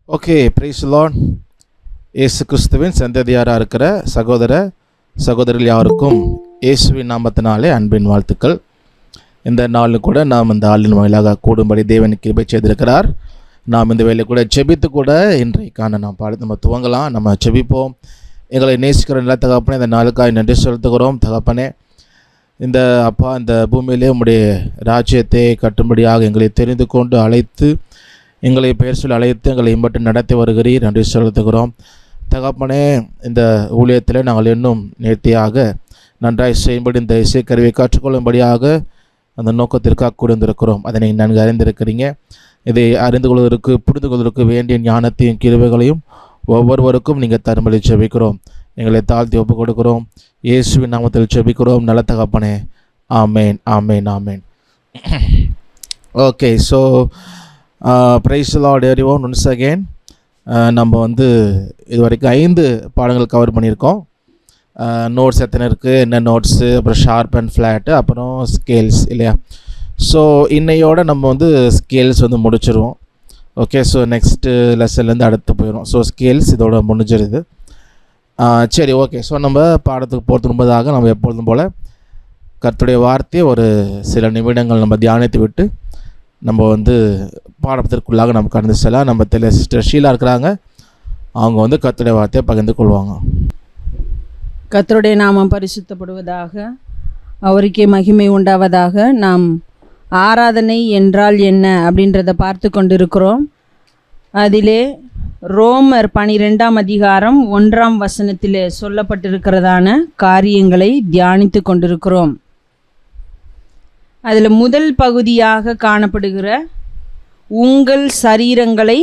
Okay, price Lord. இயேசு கிறிஸ்துவின் சந்ததியாராக இருக்கிற சகோதர சகோதரிகள் யாருக்கும் இயேசுவின் நாமத்தினாலே அன்பின் வாழ்த்துக்கள். இந்த நாளில் கூட நாம் இந்த ஆளின் வாயிலாக கூடும்படி தேவன் கிருபை செய்திருக்கிறார். நாம் இந்த வேலை கூட செபித்து கூட இன்றைக்கான நம்ம துவங்கலாம். நம்ம செபிப்போம். எங்களை நேசிக்கிற நல்ல தகப்பனே, இந்த நாளுக்காக நன்றி செலுத்துகிறோம். தகப்பனே, இந்த அப்பா இந்த பூமியிலே உம்முடைய ராஜ்யத்தை கட்டும்படியாக எங்களை தெரிந்து கொண்டு அழைத்து, எங்களை பெயர் சொல்லி அழைத்து எங்களை மட்டும் நடத்தி வருகிறீர். நன்றி செலுத்துகிறோம். தகப்பனே, இந்த ஊழியத்தில் நாங்கள் இன்னும் நேர்த்தியாக நன்றாய் செய்யும்படி இந்த இசைக்கருவியை கற்றுக்கொள்ளும்படியாக அந்த நோக்கத்திற்காக கூர்ந்திருக்கிறோம். அதை நீங்கள் நன்கு அறிந்திருக்கிறீங்க. இதை அறிந்து கொள்வதற்கு புரிந்து கொள்வதற்கு வேண்டிய ஞானத்தையும் கிருபைகளையும் ஒவ்வொருவருக்கும் நீங்கள் தரும்படி ஜெபிக்கிறோம். எங்களை தாழ்த்தி ஒப்புக் கொடுக்கிறோம். இயேசுவின் நாமத்தில் ஜெபிக்கிறோம் நல்ல தகப்பனே. Amen, amen, amen. Okay, so praise Lord everyone. Once again நம்ம இது வரைக்கும் 5 பாடங்கள் கவர் பண்ணியிருக்கோம். நோட்ஸ் எத்தனை இருக்குது, என்ன நோட்ஸு, அப்புறம் ஷார்ப் அண்ட் ஃப்ளாட்டு, அப்புறம் ஸ்கேல்ஸ் இல்லையா. ஸோ இன்னையோட நம்ம ஸ்கேல்ஸ் முடிச்சிருவோம். ஓகே, ஸோ நெக்ஸ்ட்டு லெசன்லேருந்து அடுத்து போயிடும். ஸோ ஸ்கேல்ஸ் இதோட முடிஞ்சிருது. சரி, ஓகே. ஸோ நம்ம பாடத்துக்கு போகிறதுக்கு முன்பதாக நம்ம எப்பொழுதும் போல் கர்த்தருடைய வார்த்தையை ஒரு சில நிமிடங்கள் நம்ம தியானித்து விட்டு நம்ம பாடத்திற்குள்ளாக நம்ம கடந்து செல்லாம். நம்ம சிஸ்டர் ஷீலா இருக்கிறாங்க. அவங்க கர்த்தருடைய வார்த்தையை பகிர்ந்து கொள்வாங்க. கர்த்தருடைய நாமம் பரிசுத்தப்படுவதாக, அவருக்கே மகிமை உண்டாவதாக. நாம் ஆராதனை என்றால் என்ன அப்படின்றத பார்த்து கொண்டிருக்கிறோம். அதிலே ரோமர் 12ஆம் அதிகாரம் 1ஆம் வசனத்திலே சொல்லப்பட்டிருக்கிறதான காரியங்களை தியானித்து கொண்டிருக்கிறோம். அதில் முதல் பகுதியாக காணப்படுகிற உங்கள் சரீரங்களை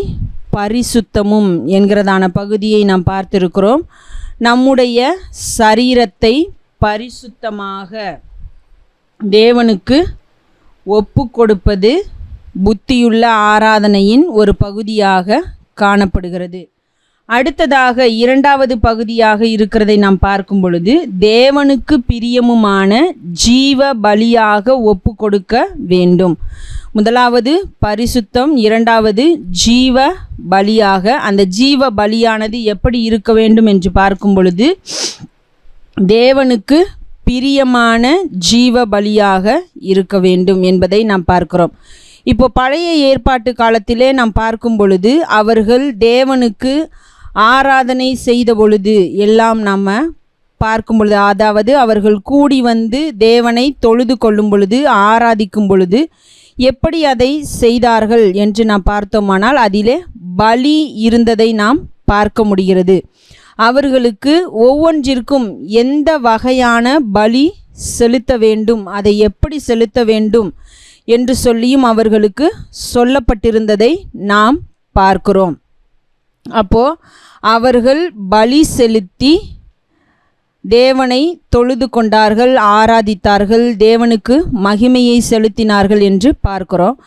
பரிசுத்தமும் என்கிறதான பகுதியை நாம் பார்த்திருக்கிறோம். நம்முடைய சரீரத்தை பரிசுத்தமாக தேவனுக்கு ஒப்பு கொடுப்பது புத்தியுள்ள ஆராதனையின் ஒரு பகுதியாக காணப்படுகிறது. அடுத்ததாக 2வது பகுதியாக இருக்கிறதை நாம் பார்க்கும் பொழுது, தேவனுக்கு பிரியமுமான ஜீவ பலியாக ஒப்பு கொடுக்க வேண்டும். முதலாவது பரிசுத்தம், 2வது ஜீவ பலியாக. அந்த ஜீவ பலியானது எப்படி இருக்க வேண்டும் என்று பார்க்கும் பொழுது, தேவனுக்கு பிரியமான ஜீவ பலியாக இருக்க வேண்டும் என்பதை நாம் பார்க்கிறோம். இப்போ பழைய ஏற்பாட்டு காலத்திலே நாம் பார்க்கும் பொழுது, அவர்கள் தேவனுக்கு ஆராதனை செய்த பொழுது எல்லாம் நம்ம பார்க்கும் பொழுது, அதாவது அவர்கள் கூடி தேவனை தொழுது கொள்ளும் பொழுது, ஆராதிக்கும் பொழுது எப்படி அதை செய்தார்கள் என்று நாம் பார்த்தோமானால், அதிலே பலி இருந்ததை நாம் பார்க்க முடிகிறது. அவர்களுக்கு ஒவ்வொன்றிற்கும் எந்த வகையான பலி செலுத்த வேண்டும், அதை எப்படி செலுத்த வேண்டும் என்று சொல்லியும் அவர்களுக்கு சொல்லப்பட்டிருந்ததை நாம் பார்க்கிறோம். அப்போது அவர்கள் பலி செலுத்தி தேவனை தொழுது கொண்டார்கள், ஆராதித்தார்கள், தேவனுக்கு மகிமையை செலுத்தினார்கள் என்று பார்க்கிறோம்.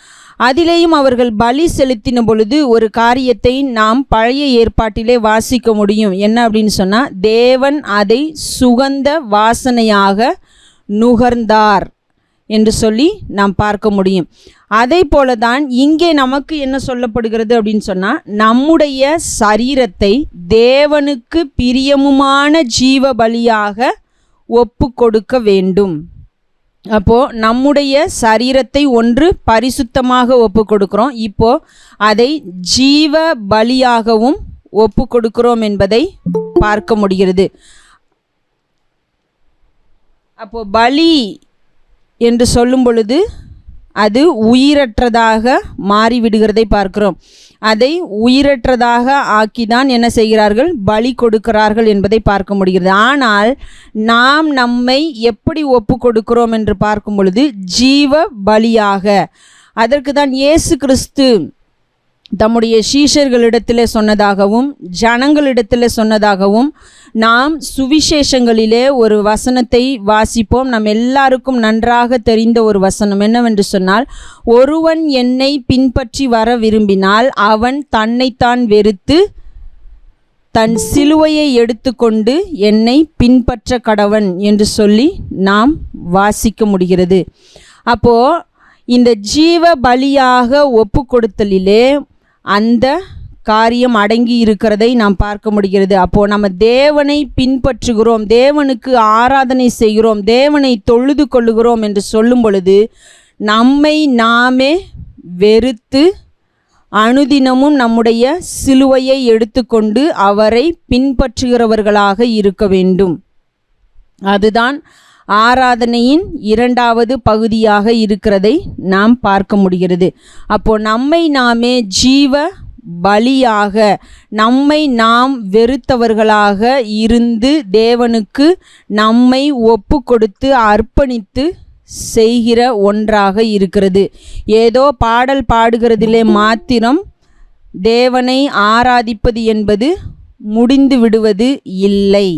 அதிலேயும் அவர்கள் பலி செலுத்தின பொழுது ஒரு காரியத்தை நாம் பழைய ஏற்பாட்டிலே வாசிக்க முடியும். என்ன அப்படின்னு சொன்னால், தேவன் அதை சுகந்த வாசனையாக நுகர்ந்தார் என்று சொல்லி நாம் பார்க்க முடியும். அதே போல தான் இங்கே நமக்கு என்ன சொல்லப்படுகிறது அப்படின்னு சொன்னால், நம்முடைய சரீரத்தை தேவனுக்கு பிரியமுமான ஜீவ பலியாக ஒப்பு கொடுக்க வேண்டும். அப்போது நம்முடைய சரீரத்தை ஒன்று பரிசுத்தமாக ஒப்பு கொடுக்கிறோம், இப்போது அதை ஜீவ பலியாகவும் ஒப்பு கொடுக்கிறோம் என்பதை பார்க்க முடிகிறது. அப்போது பலி என்று சொல்லும் பொழுது அது உயிரற்றதாக மாறிவிடுகிறதை பார்க்கிறோம். அதை உயிரற்றதாக ஆக்கிதான் என்ன செய்கிறார்கள், பலி கொடுக்கிறார்கள் என்பதை பார்க்க முடிகிறது. ஆனால் நாம் நம்மை எப்படி ஒப்பு கொடுக்கிறோம் என்று பார்க்கும் பொழுது ஜீவ பலியாக. அதற்கு தான் இயேசு கிறிஸ்து தம்முடைய சீஷர்களிடத்தில் சொன்னதாகவும் ஜனங்களிடத்தில் சொன்னதாகவும் நாம் சுவிசேஷங்களிலே ஒரு வசனத்தை வாசிப்போம். நம் எல்லாருக்கும் நன்றாக தெரிந்த ஒரு வசனம் என்னவென்று சொன்னால், ஒருவன் என்னை பின்பற்றி வர விரும்பினால் அவன் தன்னைத்தான் வெறுத்து தன் சிலுவையை எடுத்துக்கொண்டு என்னை பின்பற்ற கடவன் என்று சொல்லி நாம் வாசிக்க முடிகிறது. அப்போது இந்த ஜீவ பலியாக ஒப்பு கொடுத்தலிலே அந்த காரியம் அடங்கி இருக்கிறதை நாம் பார்க்க முடிகிறது. அப்போது நம்ம தேவனை பின்பற்றுகிறோம், தேவனுக்கு ஆராதனை செய்கிறோம், தேவனை தொழுது கொள்ளுகிறோம் என்று சொல்லும் பொழுது நம்மை நாமே வெறுத்து அனுதினமும் நம்முடைய சிலுவையை எடுத்துக்கொண்டு அவரை பின்பற்றுகிறவர்களாக இருக்க வேண்டும். அதுதான் ஆராதனையின் இரண்டாவது பகுதியாக இருக்கிறதை நாம் பார்க்க முடிகிறது. அப்போ நம்மை நாமே ஜீவ பலியாக, நம்மை நாம் வெறுத்தவர்களாக இருந்து தேவனுக்கு நம்மை ஒப்பு கொடுத்து அர்ப்பணித்து செய்கிற ஒன்றாக இருக்கிறது. ஏதோ பாடல் பாடுகிறதிலே மாத்திரம் தேவனை ஆராதிப்பது என்பது முடிந்து விடுவது இல்லை.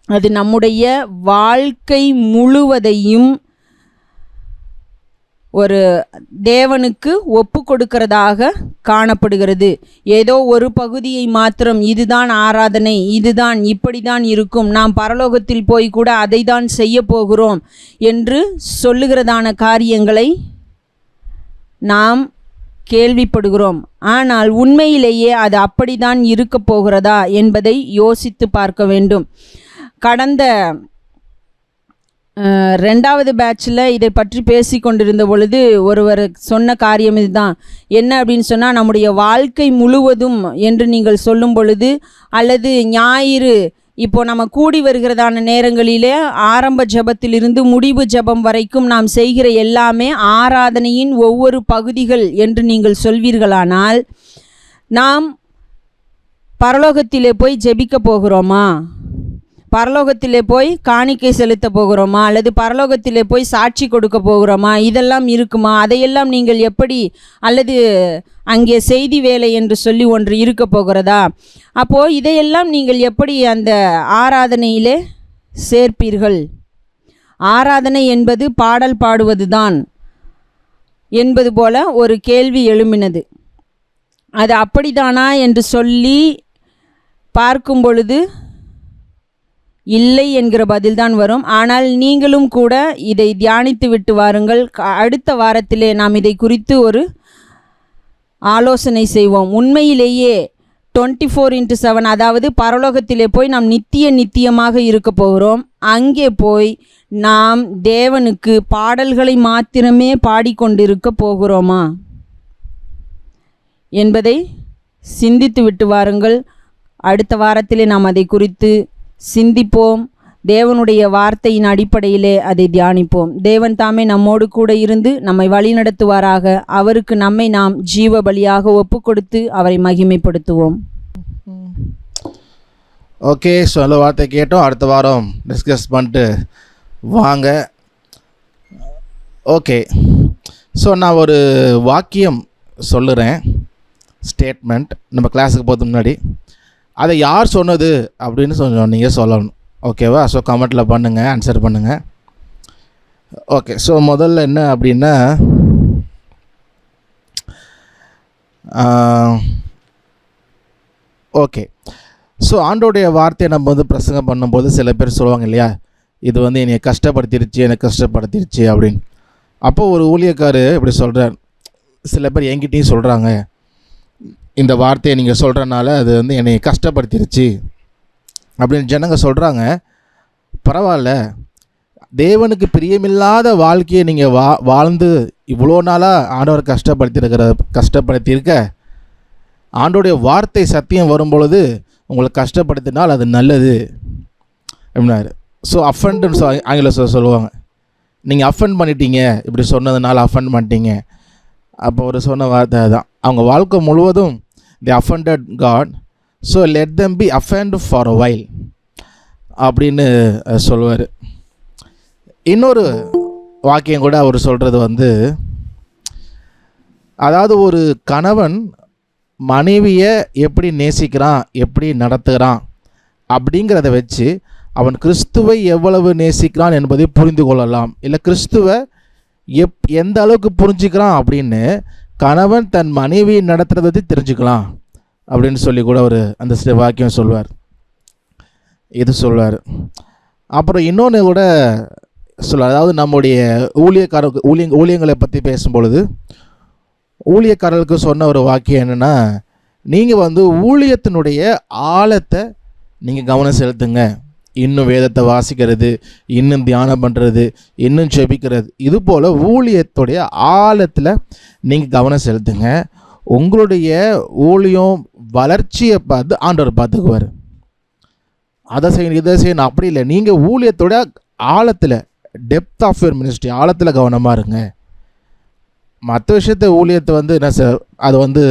அது நம்முடைய வாழ்க்கை முழுவதையும் ஒரு தேவனுக்கு ஒப்பு கொடுக்கிறதாக காணப்படுகிறது. ஏதோ ஒரு பகுதியை மாத்திரம் இதுதான் ஆராதனை, இதுதான் இப்படி தான் இருக்கும், நாம் பரலோகத்தில் போய் கூட அதை தான் செய்ய போகிறோம் என்று சொல்லுகிறதான காரியங்களை நாம் கேள்விப்படுகிறோம். ஆனால் உண்மையிலேயே அது அப்படிதான் இருக்க போகிறதா என்பதை யோசித்து பார்க்க வேண்டும். கடந்த 2வது பேட்சில் இதை பற்றி பேசி கொண்டிருந்த பொழுது ஒருவர் சொன்ன காரியம் இதுதான். என்ன அப்படின்னு சொன்னால், நம்முடைய வாழ்க்கை முழுவதும் என்று நீங்கள் சொல்லும் பொழுது, அல்லது ஞாயிறு இப்போ நம்ம கூடி வருகிறதான நேரங்களிலே ஆரம்ப ஜெபத்திலிருந்து முடிவு ஜெபம் வரைக்கும் நாம் செய்கிற எல்லாமே ஆராதனையின் ஒவ்வொரு பகுதிகள் என்று நீங்கள் சொல்வீர்களானால், நாம் பரலோகத்திலே போய் ஜெபிக்க போகிறோமா, பரலோகத்திலே போய் காணிக்கை செலுத்த போகிறோமா, அல்லது பரலோகத்திலே போய் சாட்சி கொடுக்க போகிறோமா, இதெல்லாம் இருக்குமா? அதையெல்லாம் நீங்கள் எப்படி, அல்லது அங்கே செய்தி வேலை என்று சொல்லி ஒன்று இருக்க போகிறதா? அப்போது இதையெல்லாம் நீங்கள் எப்படி அந்த ஆராதனையிலே சேர்ப்பீர்கள்? ஆராதனை என்பது பாடல் பாடுவது தான் என்பது போல ஒரு கேள்வி எழும்பினது. அது அப்படிதானா என்று சொல்லி பார்க்கும் பொழுது இல்லை என்கிற பதில்தான் வரும். ஆனால் நீங்களும் கூட இதை தியானித்து விட்டு வாருங்கள். அடுத்த வாரத்திலே நாம் இதை குறித்து ஒரு ஆலோசனை செய்வோம். உண்மையிலேயே 24/7, அதாவது பரலோகத்திலே போய் நாம் நித்தியமாக இருக்க போகிறோம். அங்கே போய் நாம் தேவனுக்கு பாடல்களை மாத்திரமே பாடிக்கொண்டிருக்க போகிறோமா என்பதை சிந்தித்து விட்டு வாருங்கள். அடுத்த வாரத்திலே நாம் அதை குறித்து சிந்திப்போம். தேவனுடைய வார்த்தையின் அடிப்படையிலே அதை தியானிப்போம். தேவன் தாமே நம்மோடு கூட இருந்து நம்மை வழிநடத்துவாராக. அவருக்கு நம்மை நாம் ஜீவ பலியாக ஒப்பு கொடுத்து அவரை மகிமைப்படுத்துவோம். ஓகே, ஸோ நல்ல வார்த்தை கேட்டோம். அடுத்த வாரம் டிஸ்கஸ் பண்ணிட்டு வாங்க. ஓகே, ஸோ நான் ஒரு வாக்கியம் சொல்லுறேன், ஸ்டேட்மெண்ட், நம்ம கிளாஸுக்கு போகிறதுக்கு முன்னாடி. அதை யார் சொன்னது அப்படின்னு நீங்கள் சொல்லணும். ஓகேவா? ஸோ கமெண்ட்டில் பண்ணுங்கள், ஆன்சர் பண்ணுங்கள். ஓகே, ஸோ முதல்ல என்ன அப்படின்னா, ஓகே, ஸோ ஆண்டோடைய வார்த்தையை நம்ம பிரசங்கம் பண்ணும்போது சில பேர் சொல்லுவாங்க இல்லையா, இது என்னை கஷ்டப்படுத்திருச்சு, எனக்கு கஷ்டப்படுத்திருச்சு அப்படின்னு. அப்போது ஒரு ஊழியக்காரு இப்படி சொல்கிறார். சில பேர் என்கிட்டையும் சொல்கிறாங்க, இந்த வார்த்தையை நீங்கள் சொல்கிறனால அது என்னை கஷ்டப்படுத்திருச்சு அப்படின்னு ஜனங்க சொல்கிறாங்க. பரவாயில்ல, தேவனுக்கு பிரியமில்லாத வாழ்க்கையை நீங்கள் வாழ்ந்து இவ்வளோ நாளாக ஆண்டவர் கஷ்டப்படுத்தியிருக்க, ஆண்டோடைய வார்த்தை சத்தியம் வரும்பொழுது உங்களை கஷ்டப்படுத்தினால் அது நல்லது அப்படின்னாரு. ஸோ அஃபெண்டுன்னு ஆங்கிலத்தில் சொல்லுவாங்க. நீங்கள் அஃபெண்ட் பண்ணிட்டீங்க, இப்படி சொன்னதுனால அஃபெண்ட் பண்ணிட்டீங்க. அப்போ ஒரு சொன்ன வார்த்தை தான், அவங்க வாழ்க்கை முழுவதும் they offended God, so let them be offended for a while அப்படின்னு சொல்லுவார். இன்னொரு வாக்கியம் கூட அவர் சொல்கிறது அதாவது ஒரு கணவன் மனைவியை எப்படி நேசிக்கிறான், எப்படி நடத்துகிறான் அப்படிங்கிறத வச்சு அவன் கிறிஸ்துவை எவ்வளவு நேசிக்கிறான் என்பதை புரிந்து கொள்ளலாம். இல்லை கிறிஸ்துவை எந்த அளவுக்கு புரிஞ்சுக்கிறான் அப்படின்னு கணவன் தன் மனைவியை நடத்துகிறத பற்றி தெரிஞ்சுக்கலாம் அப்படின்னு சொல்லி கூட ஒரு அந்த வாக்கியம் சொல்வார், இது சொல்வார். அப்புறம் இன்னொன்று கூட சொல்வார். அதாவது நம்முடைய ஊழியங்களை பற்றி பேசும்பொழுது ஊழியக்காரர்களுக்கு சொன்ன ஒரு வாக்கியம் என்னென்னா, நீங்கள் வந்து ஊழியத்தினுடைய ஆழத்தை நீங்கள் கவனம் செலுத்துங்க. இன்னும் வேதத்தை வாசிக்கிறது, இன்னும் தியானம் பண்ணுறது, இன்னும் ஜெபிக்கிறது, இது போல் ஊழியத்துடைய ஆழத்தில் நீங்கள் கவனம் செலுத்துங்க. உங்களுடைய ஊழியம் வளர்ச்சியை பார்த்து ஆண்டவர் பார்த்துக்குவார். அதை செய்யணும் இதை செய்யணும் அப்படி இல்லை. நீங்கள் ஊழியத்தோட ஆழத்தில், டெப்த் ஆஃப் யுவர் மினிஸ்ட்ரி, ஆழத்தில் கவனமாக இருங்க. மற்ற விஷயத்தை ஊழியத்தை வந்து என்ன சார், அது வந்து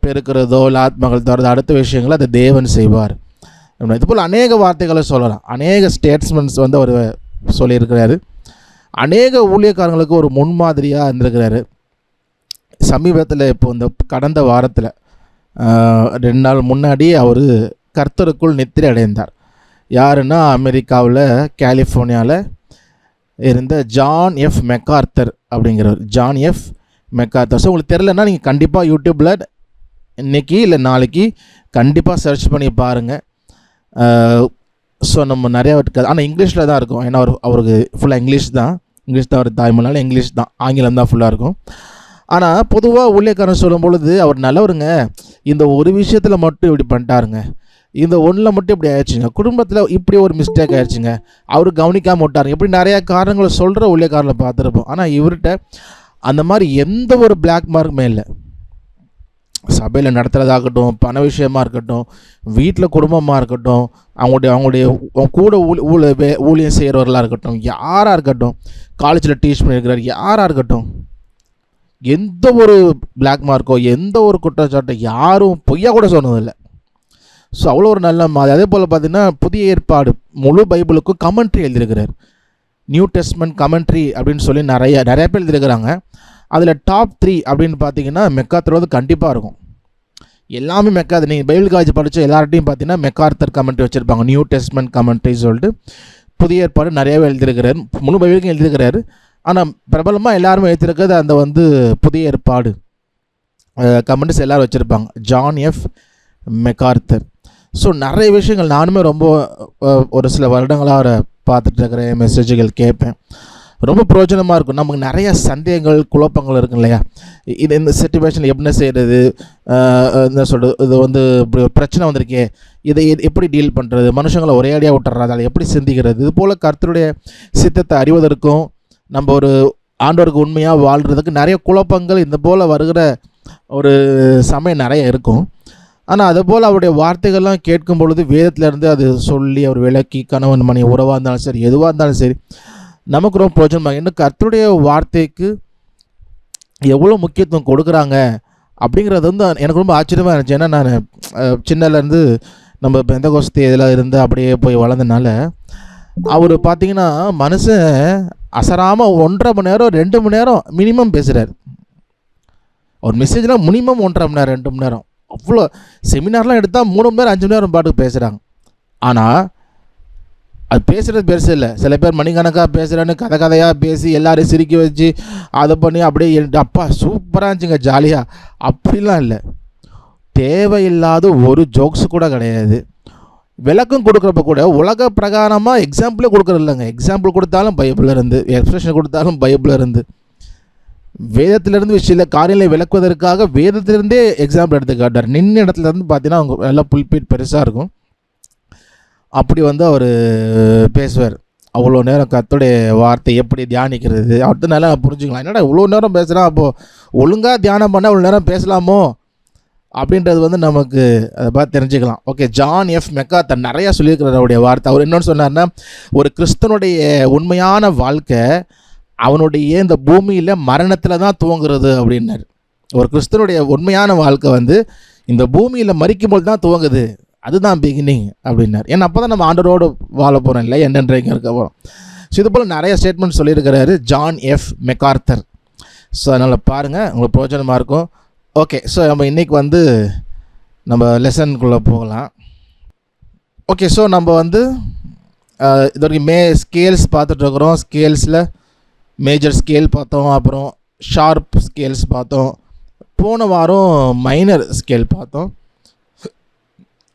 பெருக்கிறதோ இல்லை ஆத்மகள் தோறது அடுத்த விஷயங்களை அதை தேவன் செய்வார். இது போல் அநேக வார்த்தைகளை சொல்லலாம். அநேக ஸ்டேட்ஸ்மெண்ட்ஸ் வந்து அவர் சொல்லியிருக்கிறாரு. அநேக ஊழியக்காரங்களுக்கு ஒரு முன்மாதிரியாக இருந்திருக்கிறாரு. சமீபத்தில் இப்போ இந்த கடந்த வாரத்தில் 2 நாள் முன்னாடி அவர் கர்த்தருக்குள் நித்திரை அடைந்தார். யாருன்னா, அமெரிக்காவில் கலிஃபோர்னியாவில் இருந்த ஜான் எஃப் மெக்கார்த்தர் அப்படிங்கிறவர். John F MacArthur. ஸோ உங்களுக்கு தெரிலன்னா நீங்கள் கண்டிப்பாக யூடியூப்பில் இன்றைக்கி இல்லை நாளைக்கு கண்டிப்பாக சர்ச் பண்ணி பாருங்கள். ஸோ நம்ம நிறையா இருக்காது, ஆனால் இங்கிலீஷில் தான் இருக்கும். ஏன்னா அவருக்கு ஃபுல்லாக இங்கிலீஷ் தான் அவர் தாய்மொழினால இங்கிலீஷ் தான், ஆங்கிலம் தான் ஃபுல்லாக இருக்கும். ஆனால் பொதுவாக ஊழியக்காரன் சொல்லும் பொழுது அவர் நல்லவருங்க, இந்த ஒரு விஷயத்தில் மட்டும் இப்படி பண்ணிட்டாருங்க, இந்த ஒன்றில் மட்டும் இப்படி ஆயிடுச்சுங்க, குடும்பத்தில் இப்படி ஒரு மிஸ்டேக் ஆயிடுச்சுங்க, அவர் கவனிக்காமல் விட்டாருங்க, இப்படி நிறையா காரணங்களை சொல்கிற ஊழியக்காரனை பார்த்துருப்போம். ஆனால் இவர்கிட்ட அந்த மாதிரி எந்த ஒரு பிளாக் மார்க்குமே இல்லை. சபையில் நடத்துகிறதாகட்டும், பண விஷயமாக இருக்கட்டும், வீட்டில் குடும்பமாக இருக்கட்டும், அவங்களுடைய கூட ஊழியம் செய்கிறவர்களாக இருக்கட்டும், யாராக இருக்கட்டும், காலேஜில் டீச் பண்ணியிருக்கிறார் யாராக இருக்கட்டும், எந்த ஒரு பிளாக் மார்க்கோ எந்த ஒரு குற்றச்சாட்டை யாரும் பொய்யா கூட சொன்னதில்லை. ஸோ அவ்வளோ ஒரு நல்ல மாதிரி. அதே போல் பார்த்திங்கன்னா புதிய ஏற்பாடு முழு பைபிளுக்கும் கமெண்ட்ரி எழுதியிருக்கிறார். நியூ டெஸ்ட்மெண்ட் கமெண்ட்ரி அப்படின்னு சொல்லி நிறைய பேர் எழுதியிருக்கிறாங்க. அதில் டாப் 3 அப்படின்னு பார்த்தீங்கன்னா மெக்கார்த்தர் கண்டிப்பாக இருக்கும். எல்லாமே மெக்கார்த்தர். நீங்கள் பைபிள் காலேஜ் படித்த எல்லார்ட்டையும் பார்த்தீங்கன்னா மெக்கார்த்தர் கமெண்ட்ரி வச்சுருப்பாங்க. நியூ டெஸ்ட்மெண்ட் கமெண்ட்ரி சொல்லிட்டு புதிய ஏற்பாடு நிறையவே எழுதியிருக்கிறார். முழு பைபிளுக்கும் எழுதியிருக்கிறாரு. ஆனால் பிரபலமாக எல்லாருமே எழுதியிருக்கிறது அந்த வந்து புதிய ஏற்பாடு கமெண்ட்ஸ் எல்லோரும் வச்சுருப்பாங்க. John F MacArthur. ஸோ நிறைய விஷயங்கள் நானுமே ரொம்ப ஒரு சில வருடங்களாக அவரை பார்த்துட்டு இருக்கிறேன், மெசேஜுகள் கேட்பேன், ரொம்ப பிரயோஜனமாக இருக்கும். நமக்கு நிறைய சந்தேகங்கள் குழப்பங்கள் இருக்கும் இல்லையா, இது இந்த சிச்சுவேஷனில் எப்படி செய்கிறது, என்ன சொல்கிறது, இது வந்து இப்படி ஒரு பிரச்சனை வந்திருக்கே, இதை எப்படி டீல் பண்ணுறது, மனுஷங்களை ஒரே அடியாக விட்டுறது, அதை எப்படி சிந்திக்கிறது, இது போல் கர்த்தருடைய சித்தத்தை அறிவதற்கும் நம்ம ஒரு ஆண்டவருக்கு உண்மையாக வாழ்கிறதுக்கு நிறைய குழப்பங்கள் இந்த போல் வருகிற ஒரு சமயம் நிறைய இருக்கும். ஆனால் அதுபோல் அவருடைய வார்த்தைகள்லாம் கேட்கும் பொழுது வேதத்திலேருந்து அது சொல்லி அவர் விளக்கி கணவன் மணி உறவாக இருந்தாலும் சரி எதுவாக இருந்தாலும் சரி நமக்கு ரொம்ப பிரயோஜனமாக. இன்னும் கர்த்தருடைய வார்த்தைக்கு எவ்வளோ முக்கியத்துவம் கொடுக்குறாங்க அப்படிங்கிறது வந்து எனக்கு ரொம்ப ஆச்சரியமாக இருந்துச்சு. ஏன்னா நான் சின்னலேருந்து நம்ம பெந்தகோஸ்தி இதில் இருந்து அப்படியே போய் வளர்ந்தனால அவர் பார்த்திங்கன்னா மனுஷன் அசராமல் 1.5 மணி நேரம் 2 மணி நேரம் மினிமம் பேசுகிறார். ஒரு மெசேஜ்லாம் மினிமம் 1.5 மணி நேரம் 2 மணி நேரம். அவ்வளோ செமினார்லாம் எடுத்தால் 3 மணி நேரம் 5 மணி நேரம் பாட்டுக்கு பேசுகிறாங்க. ஆனால் அது பேசுகிறது பெருசு இல்லை. சில பேர் மணிக்கணக்காக பேசுகிறேன்னு கதையாக பேசி எல்லோரையும் சிரிக்க வச்சு அதை பண்ணி அப்படியே அப்பா சூப்பராக இருந்துச்சுங்க ஜாலியாக, அப்படிலாம் இல்லை. தேவையில்லாத ஒரு ஜோக்ஸ் கூட கிடையாது. விளக்கம் கொடுக்குறப்ப கூட உலக பிரகாரமாக எக்ஸாம்பிளே கொடுக்குறது இல்லைங்க. எக்ஸாம்பிள் கொடுத்தாலும் பைபிளில் இருந்து, எக்ஸ்பிரஷன் கொடுத்தாலும் பைபிளில் இருந்து, வேதத்திலிருந்து சில காரியங்களை விளக்குவதற்காக வேதத்திலிருந்தே எக்ஸாம்பிள் எடுத்து காட்டார். நின்ன இடத்துல இருந்து பார்த்தீங்கன்னா அவங்க நல்லா புல்பீட் பெருசாக இருக்கும். அப்படி வந்து அவர் பேசுவார். அவ்வளோ நேரம் கர்த்தருடைய வார்த்தை எப்படி தியானிக்கிறது அடுத்த நல்லா புரிஞ்சுக்கலாம். என்னடா இவ்வளோ நேரம் பேசுகிறான், அப்போது ஒழுங்காக தியானம் பண்ணால் இவ்வளோ நேரம் பேசலாமோ அப்படின்றது வந்து நமக்கு அதை பார்த்து தெரிஞ்சுக்கலாம். ஓகே, ஜான் எஃப் மெக்கார்த்தர் நிறையா சொல்லியிருக்கிறார் அவருடைய வார்த்தை. அவர் என்னென்னு சொன்னார்னா, ஒரு கிறிஸ்தனுடைய உண்மையான வாழ்க்கை அவனுடைய இந்த பூமியில் மரணத்தில் தான் துவங்குறது அப்படின்னாரு. ஒரு கிறிஸ்தனுடைய உண்மையான வாழ்க்கை வந்து இந்த பூமியில் மரிக்கும்போது தான் துவங்குது, அதுதான் பிகினிங் அப்படின்னார். ஏன்னா அப்போ தான் நம்ம ஆண்டரோடு வாழ போகிறோம் இல்லை, என்னென்றைங்க இருக்க போகிறோம். ஸோ இது போல் நிறைய ஸ்டேட்மெண்ட் சொல்லியிருக்கிறாரு ஜான் எஃப் மெக்கார்த்தர். ஸோ அதனால் பாருங்கள், உங்களுக்கு பிரயோஜனமாக இருக்கும். ஓகே, ஸோ நம்ம இன்றைக்கி வந்து நம்ம லெசனுக்குள்ளே போகலாம். ஓகே, ஸோ நம்ம வந்து இது வரைக்கும் ஸ்கேல்ஸ் பார்த்துட்ருக்குறோம். ஸ்கேல்ஸில் மேஜர் ஸ்கேல் பார்த்தோம், அப்புறம் ஷார்ப் ஸ்கேல்ஸ் பார்த்தோம், போன வாரம் மைனர் ஸ்கேல் பார்த்தோம்,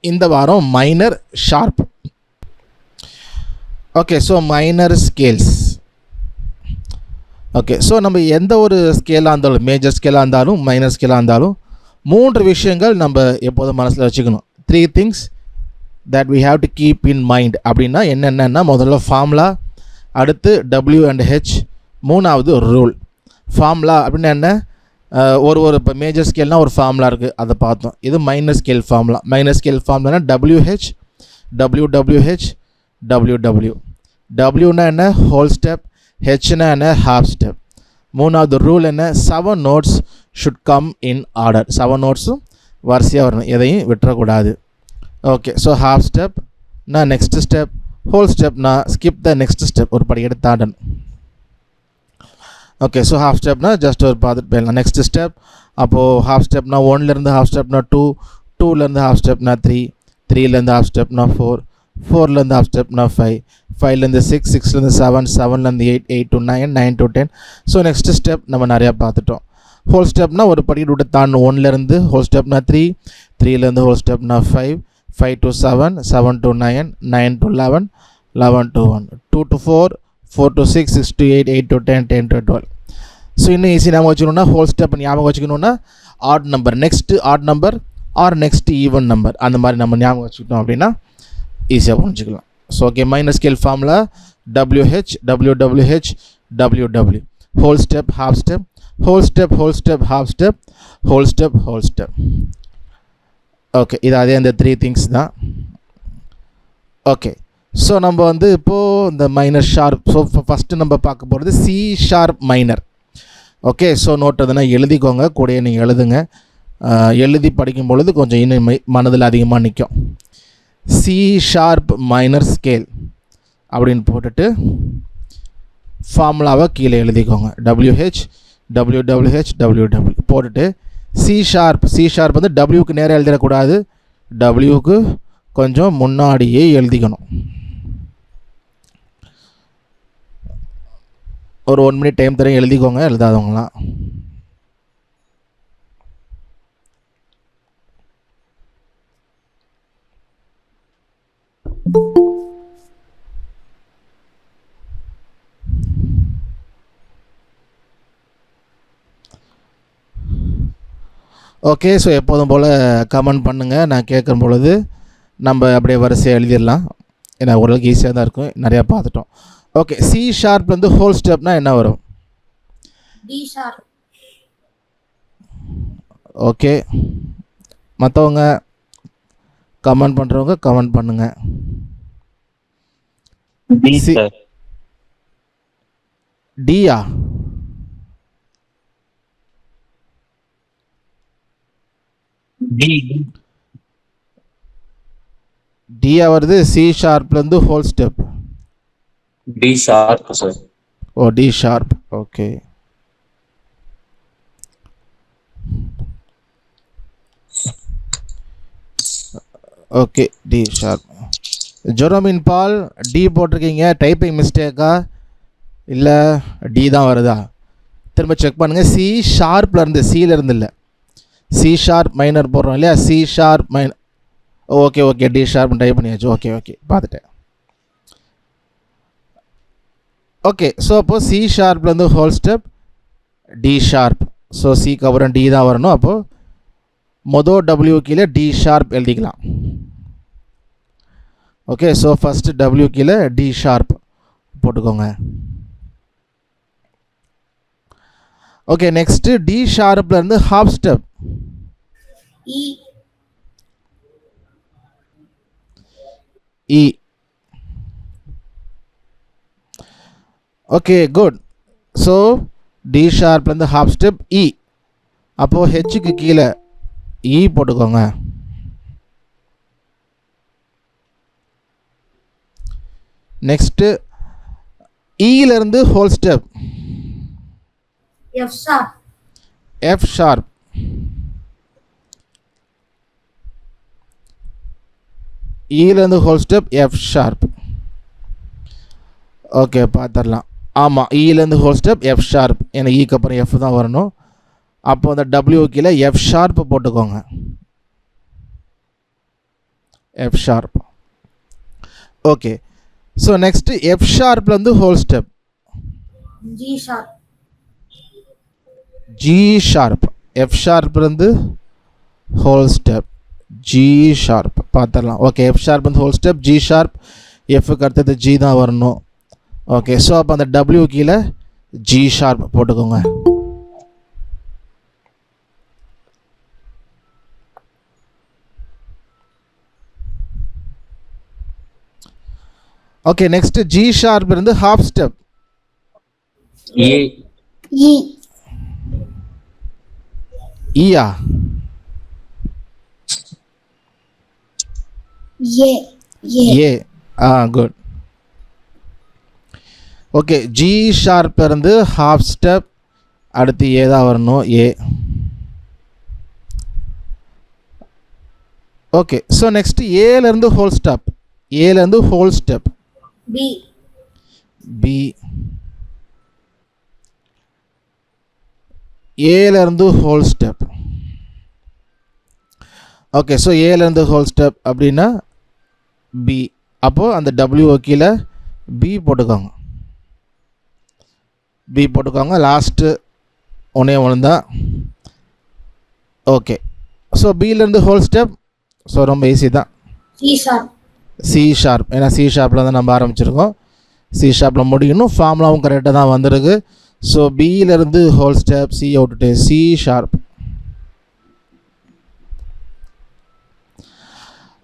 இந்த வாரம் minor sharp. Okay, so minor scales. Okay, so நம்ம எந்த ஒரு ஸ்கேலாக இருந்தாலும், மேஜர் ஸ்கேலாக இருந்தாலும் மைனர் ஸ்கேலாக இருந்தாலும் 3 விஷயங்கள் நம்ம எப்போதும் மனசில் வச்சுக்கணும். 3 things that we have to keep in mind அப்படின்னா என்னென்னா, முதல்ல ஃபார்முலா, அடுத்து W and H, மூணாவது ரூல். ஃபார்முலா அப்படின்னா என்ன? ஒரு இப்போ மேஜர் ஸ்கேல்னால் ஒரு ஃபார்முலா இருக்குது, அதை பார்த்தோம். இது minor scale formula. Minor scale ஃபார்முலானா WH, WWH, WW. Wனா என்ன? Whole step. ஹெச்னா என்ன? Half step. மூணாவது ரூல் என்ன? 7 notes should come in order. 7 noteஸும் வரிசையாக வரணும், எதையும் விட்டுறக்கூடாது. ஓகே, ஸோ ஹாஃப் ஸ்டெப் நான் நெக்ஸ்ட் ஸ்டெப், ஹோல் ஸ்டெப் நான் ஸ்கிப் த நெக்ஸ்ட் ஸ்டெப், ஒரு படி எடுத்து தாண்டணும். ஓகே, ஸோ ஹாஃப் ஸ்டெப்னா ஜஸ்ட் ஒரு பார்த்துட்டு போயிடலாம். நெக்ஸ்ட் ஸ்டெப், அப்போது ஹாஃப் ஸ்டெப்னா 1லேருந்து ஹாஃப் ஸ்டெப்னா 2, 2லேருந்து ஹாஃப் ஸ்டெப்னா 3, 3லேருந்து ஹாஃப் ஸ்டெப்னா 4, 4லேருந்து ஹாஃப் ஸ்டெப்னா 5, 5லேருந்து 6, 6லேருந்து 7, 7லேருந்து 8, 8 to 9, 9 to 10. So next step நம்ம நிறையா பார்த்துட்டோம். ஹோல் ஸ்டெப்னா ஒரு படிக்கட்டு விட்டு தாண்டணும். 1லேருந்து whole ஸ்டெப்னா 3, 3லேருந்து whole ஸ்டெப்னா 5, 5 to 7, 7 to 9, 9 to 11, 11 to 1, 2 to 4, 4 to 6, 6 to 8, 8 to 10, 10 to 12. So இன்னும் ஈஸி ஞாபகம் வச்சுக்கணுன்னா, ஹோல் ஸ்டெப் ஞாபகம் வச்சுக்கணுன்னா odd number next odd number or next even number, அந்த மாதிரி நம்ம ஞாபகம் வச்சுக்கிட்டோம் அப்படின்னா ஈஸியாக புரிஞ்சுக்கலாம். So okay, minor scale formula WH, WWH, WW. Whole step, half step, whole step, whole step, half step, whole step, whole step. Okay, இது அதே அந்த 3 things தான். ஓகே, ஸோ நம்ம வந்து இப்போது இந்த மைனர் ஷார்ப். ஸோ ஃபஸ்ட்டு நம்ம பார்க்க போகிறது C sharp minor. Okay, so note எதுனா எழுதிக்கோங்க, கூடயே நீங்கள் எழுதுங்க. எழுதி படிக்கும் பொழுது கொஞ்சம் இன்னும் மனதில் அதிகமாக நிற்கும். C ஷார்ப் மைனர் ஸ்கேல் அப்படின்னு போட்டுட்டு ஃபார்முலாவை கீழே எழுதிக்கோங்க. WH, WWH, WW போட்டுட்டு C ஷார்ப். C ஷார்ப் வந்து Wக்கு நேராக எழுதிடக்கூடாது, Wக்கு கொஞ்சம் முன்னாடியே எழுதிக்கணும். ஒரு 1 minute டைம் தரேன், எழுதிக்கோங்க எழுதாதவங்களாம். ஓகே, ஸோ எப்போதும் போல் கமெண்ட் பண்ணுங்கள். நான் கேட்கும் பொழுது நம்ம அப்படியே வரிசையாக எழுதிடலாம். ஏன்னா ஓரளவுக்கு ஈஸியாக தான் இருக்கும், நிறையா பார்த்துட்டோம். ஓகே, C ஷார்ப் வந்து ஹோல் ஸ்டெப்னா என்ன வரும்? D sharp. ஓகே, மற்றவங்க கமெண்ட் பண்ணுறவங்க கமெண்ட் பண்ணுங்க. D sir. டியா? D. டியா வருது. C ஷார்ப்லேருந்து whole step. D sharp sir. Oh, D sharp. Okay, okay, D sharp. ஜெரோமின் பால் D போட்டிருக்கீங்க, டைப்பிங் மிஸ்டேக்கா இல்லை D தான் வருதா? திரும்ப செக் பண்ணுங்கள். C ஷார்ப்லேருந்து, Cலேருந்து இல்லை, C ஷார்ப் மைனர் போடுறோம் இல்லையா? C sharp minor. Okay okay, D sharp type பண்ணியாச்சு. ஓகே ஓகே, பார்த்துட்டேன். ஓகே, ஸோ அப்போது C ஷார்ப்லேருந்து whole step D sharp. So Cக்கு அப்புறம் D தான் வரணும். அப்போது மொதல் W கீழே D ஷார்ப் எழுதிக்கலாம். ஓகே, ஸோ ஃபஸ்ட்டு W கீழே D ஷார்ப் போட்டுக்கோங்க. ஓகே, நெக்ஸ்ட்டு D ஷார்ப்லேருந்து half step. E. E. Okay, good. So D ஷார்ப்லேருந்து ஹாஃப் ஸ்டெப் E. அப்போது ஹெச்சுக்கு கீழே E போட்டுக்கோங்க. நெக்ஸ்ட்டு ஈலேருந்து whole step. F sharp. F sharp. ஈலேருந்து whole step F sharp. Okay, பார்த்துடலாம். ஆமாம், ஈலேருந்து ஹோல் ஸ்டெப் F ஷார்ப். ஏன்னா ஈக்கு அப்புறம் F தான் வரணும். அப்போ அந்த W கீழே F ஷார்ப் போட்டுக்கோங்க. F sharp. Okay, so next F ஷார்ப்லேருந்து whole step G sharp. G sharp. F ஷார்ப்லேருந்து ஹோல் ஸ்டெப் ஜி ஷார்ப் பார்த்துடலாம். ஓகே, எஃப் ஷார்ப் வந்து ஹோல் ஸ்டெப், ஜி ஷார்ப், எஃப்க்கு அடுத்தது ஜி தான் வரணும். ஓகே, ஸோ அப்போ அந்த டபிள்யூ கீழே ஜி ஷார்ப் போட்டுக்கோங்க. ஓகே, நெக்ஸ்ட் ஜி ஷார்ப் இருந்து ஹாஃப் ஸ்டெப். A. E. ஈயா? A. A. A. Good. Okay, G sharp இருந்து ஹாஃப் ஸ்டெப், அடுத்து ஏ தான் வரணும், ஏ. ஓகே, ஸோ நெக்ஸ்ட் ஏலேருந்து ஹோல் ஸ்டெப், ஏலேருந்து ஹோல் ஸ்டெப் B. பி. ஏலேருந்து ஹோல் ஸ்டெப். ஓகே, ஸோ ஏலேருந்து ஹோல் ஸ்டெப் அப்படின்னா பி. அப்போது அந்த டபிள்யூ கீழே பி போட்டுக்கோங்க, பி போட்டுக்கோங்க. லாஸ்ட்டு ஒன்று தான். ஓகே, ஸோ பியிலேருந்து ஹோல் ஸ்டெப், ஸோ ரொம்ப ஈஸி தான், C sharp. C sharp. ஏன்னா சி ஷார்ப்பில் தான் நம்ம ஆரம்பிச்சிருக்கோம், சி ஷார்ப்பில் முடிக்கணும். ஃபார்முலாவும் கரெக்டாக தான் வந்திருக்கு. ஸோ பியிலேருந்து ஹோல் ஸ்டெப், சி விட்டுட்டு சி ஷார்ப்.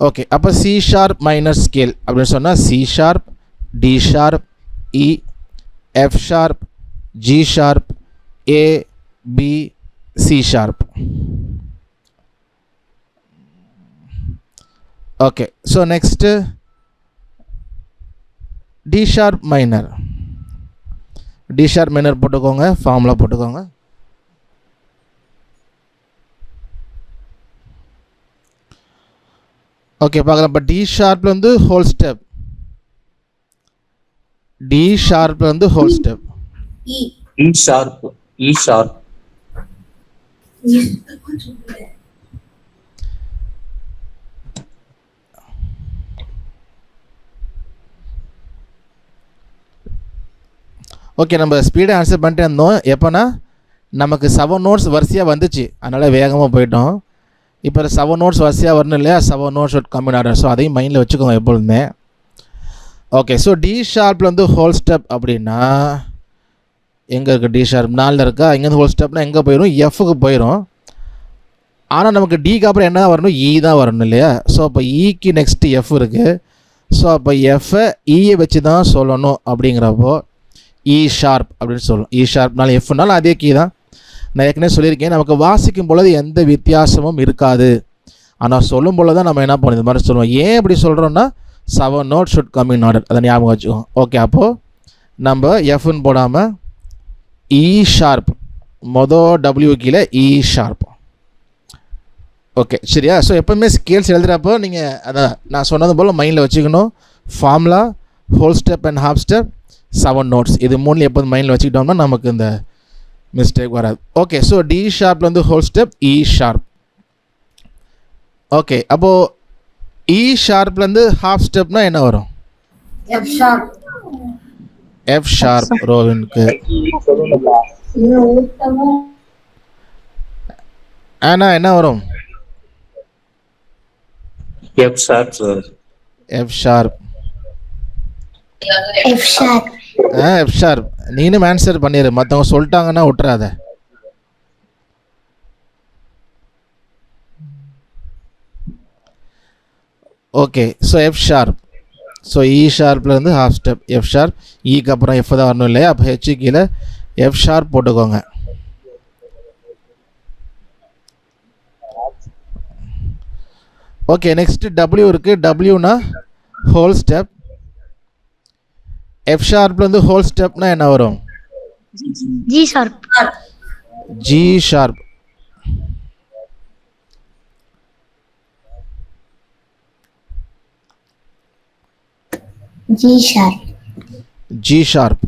ஓகே, அப்போ சி ஷார்ப் மைனர் ஸ்கேல் அப்படின்னு சொன்னால் C sharp, D sharp, E, F sharp, G sharp, A, B, C sharp. Okay, so next D sharp minor. D sharp minor போட்டுக்கோங்க, formula போட்டுக்கோங்க. Okay, பார்க்கலாம். இப்போ D ஷார்ப்ல வந்து whole step, D ஷார்ப்ல வந்து whole step E. E sharp. E sharp. Okay, நம்ம ஸ்பீடாக answer பண்ணிட்டு இருந்தோம். எப்போனா நமக்கு 7 நோட்ஸ் வரிசையாக வந்துச்சு, அதனால் வேகமாக போயிட்டோம். இப்போ 7 நோட்ஸ் வரிசையாக வரணும் இல்லையா, 7 notes should come in order. So அதையும் மைண்டில் வச்சுக்கோங்க எப்பொழுதுமே. ஓகே, ஸோ டி ஷார்ப்பில் வந்து ஹோல் ஸ்டெப் அப்படின்னா எங்கே இருக்குது? டி ஷார்ப் 4 இருக்கா? இங்கேருந்து ஹோல் ஸ்டெப்னா எங்கே போயிடும்? எஃப்க்கு போயிடும். ஆனால் நமக்கு டிக்கு அப்புறம் என்ன தான் வரணும்? இ தான் வரணும் இல்லையா? ஸோ அப்போ இக்கு நெக்ஸ்ட்டு எஃப் இருக்குது. ஸோ அப்போ எஃப்ஐ இயை வச்சு தான் சொல்லணும். அப்படிங்கிறப்போ இ ஷார்ப் அப்படின்னு சொல்லணும். இ ஷார்ப்னாலும் எஃப்னாலும் அதே கீ தான். நான் ஏற்கனவே சொல்லியிருக்கேன், நமக்கு வாசிக்கும் பொழுது எந்த வித்தியாசமும் இருக்காது. ஆனால் சொல்லும் பொழுது தான் நம்ம என்ன பண்ணுவோம், இது மாதிரி சொல்லுவோம். ஏன் இப்படி சொல்கிறோன்னா 7 note should come in order, அதை ஞாபகம் வச்சுக்கோங்க. ஓகே, அப்போது நம்ம எஃப்னு போடாமல் இ ஷார்ப், மொதல் டபிள்யூ கீழே இ ஷார்ப். ஓகே, சரியா? ஸோ எப்போவுமே ஸ்கேல்ஸ் எழுதுகிறப்போ நீங்கள் அதை நான் சொன்னது போல் மைண்டில் வச்சுக்கணும். Formula, whole step and half step, 7 notes, இது மூணுல எப்போது மைண்டில் வச்சுக்கிட்டோம்னா நமக்கு இந்த மிஸ்டேக் வராது. ஓகே, ஸோ டி ஷார்ப்லேருந்து whole step E sharp. Okay, அப்போது இ ஷார்ப்லேருந்து ஹாஃப் ஸ்டெப்னா என்ன வரும்? F sharp. எஃப் ஷார்ப் ரோவினுக்கு. ஆனால் என்ன வரும்? F sharp, sir. F sharp. F sharp. F sharp. நீனும் ஆன்சர் பண்ணிடு, மற்றவங்க சொல்லிட்டாங்கன்னா விட்டுறாத. Okay, so F sharp. So E ஷார்ப்லேருந்து ஹாஃப் ஸ்டெப் எஃப் ஷார்ப். இக்கு அப்புறம் எஃப் தான் வரணும் இல்லையா? அப்போ ஹெச்சு கீழே எஃப் ஷார்ப் போட்டுக்கோங்க. ஓகே, நெக்ஸ்ட்டு டபிள்யூ இருக்குது. டபிள்யூனா ஹோல் ஸ்டெப். எஃப் ஷார்ப்லேருந்து ஹோல் ஸ்டெப்னா என்ன வரும்? G sharp. G sharp. G sharp. G sharp.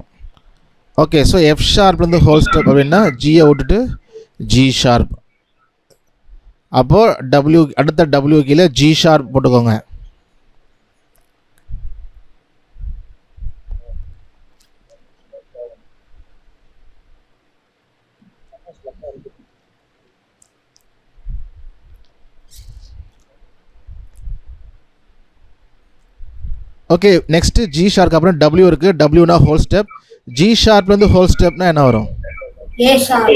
Okay, so F ஷார்ப்லேருந்து ஹோல் ஸ்டெப் அப்படின்னா ஜியை விட்டுட்டு ஜி ஷார்ப். அப்போது டபிள்யூ, அடுத்த டபிள்யூ கீழே ஜி ஷார்ப் போட்டுக்கோங்க. ஓகே, நெக்ஸ்ட்டு ஜி ஷார்ப் அப்புறம் டபிள்யூ இருக்குது. டபிள்யூனா ஹோல் ஸ்டெப். ஜி ஷார்ப்லேருந்து ஹோல் ஸ்டெப்னா என்ன வரும்? A sharp.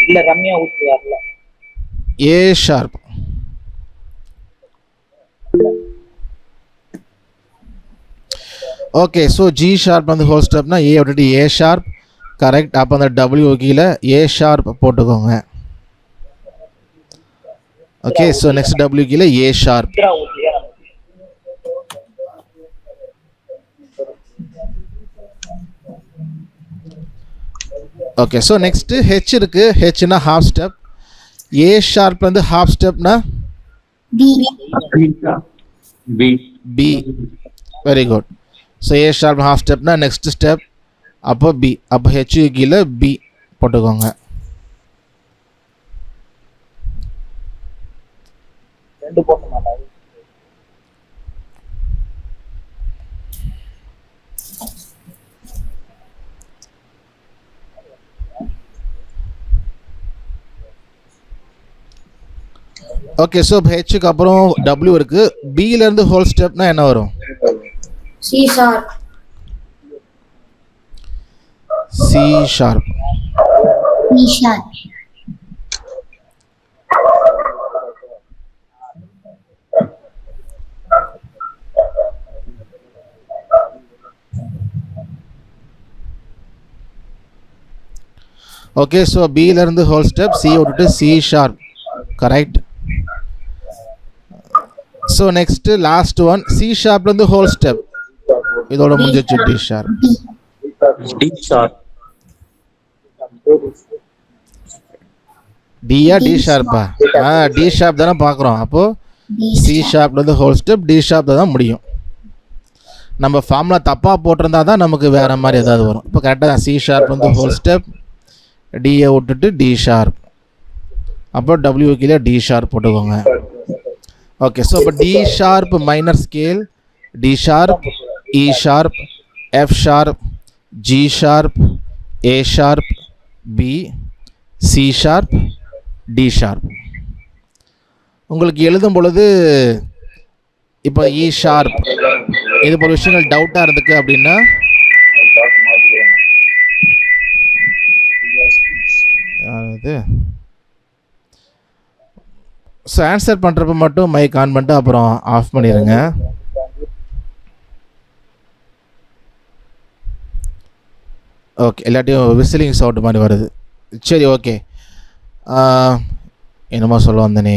இல்ல ரம்யா ஊத்து வரல. A sharp. Okay, so G sharp வந்து ஹோல் ஸ்டெப்னா ஏ விட்டுட்டு ஏ ஷார்ப். கரெக்ட். அப்போ அந்த டபிள்யூ கீழே ஏ ஷார்ப் போட்டுக்கோங்க. ஓகே, ஸோ நெக்ஸ்ட் டபிள்யூ கீழே ஏ ஷார்ப். சித்ரா ஊத்தியா? ஓகே, ஸோ நெக்ஸ்ட்டு ஹெச் இருக்குது. ஹெச்னா ஹாஃப் ஸ்டெப். ஏ ஷார்ப் வந்து ஹாஃப் ஸ்டெப்னா B. B. B. Very good. So ஏ ஷார்ப் ஹாஃப் ஸ்டெப்னா நெக்ஸ்ட் ஸ்டெப் அப்போ பி. அப்போ ஹெச் கீழே பி போட்டுக்கோங்க. ரெண்டு போட்ட மாட்டாரு. ஓகே, ஸோ இப்போ ஹெச்சுக்கு அப்புறம் டபிள்யூ இருக்குது. பியிலேருந்து ஹோல் ஸ்டெப்னா என்ன வரும்? C sharp. C sharp. E sharp. Okay, so பியிலேருந்து ஹோல் ஸ்டெப் சி விட்டுட்டு C sharp. Correct. So next last one C ஷார்ப்லேருந்து ஹோல் ஸ்டெப். இதோட முடிஞ்சிச்சு டி ஷார்ப். D sharp. டியா டி ஷார்ப்பா? டி ஷார்ப் தானே பார்க்குறோம். அப்போது D சி ஷார்ப்லேருந்து ஹோல் ஸ்டெப் டி ஷார்ப்பில் தான் முடியும். நம்ம ஃபார்முலா தப்பாக போட்டிருந்தா தான் நமக்கு வேறு மாதிரி ஏதாவது வரும். இப்போ கரெக்டாக தான். சி ஷார்ப் வந்து ஹோல் ஸ்டெப், டியை விட்டுட்டு டி ஷார்ப். அப்போ டபிள்யூ கீழே டி ஷார்ப் போட்டுக்கோங்க. ஓகே, ஸோ இப்போ D sharp minor scale, D sharp, E sharp, F sharp, G sharp, A sharp, B, C sharp, D sharp. உங்களுக்கு எழுதும் பொழுது இப்போ இ ஷார்ப் இது போல விஷயங்கள் டவுட்டாக இருந்துக்கு அப்படின்னா இது ஸோ ஆன்சர் பண்ணுறப்ப மட்டும் மைக் ஆன் பண்ணிட்டு அப்புறம் ஆஃப் பண்ணிடுங்க. ஓகே, எல்லாத்தையும் விசிலிங் சவுண்ட் மாதிரி வருது. சரி, ஓகே. என்னமோ சொல்ல வந்தனே.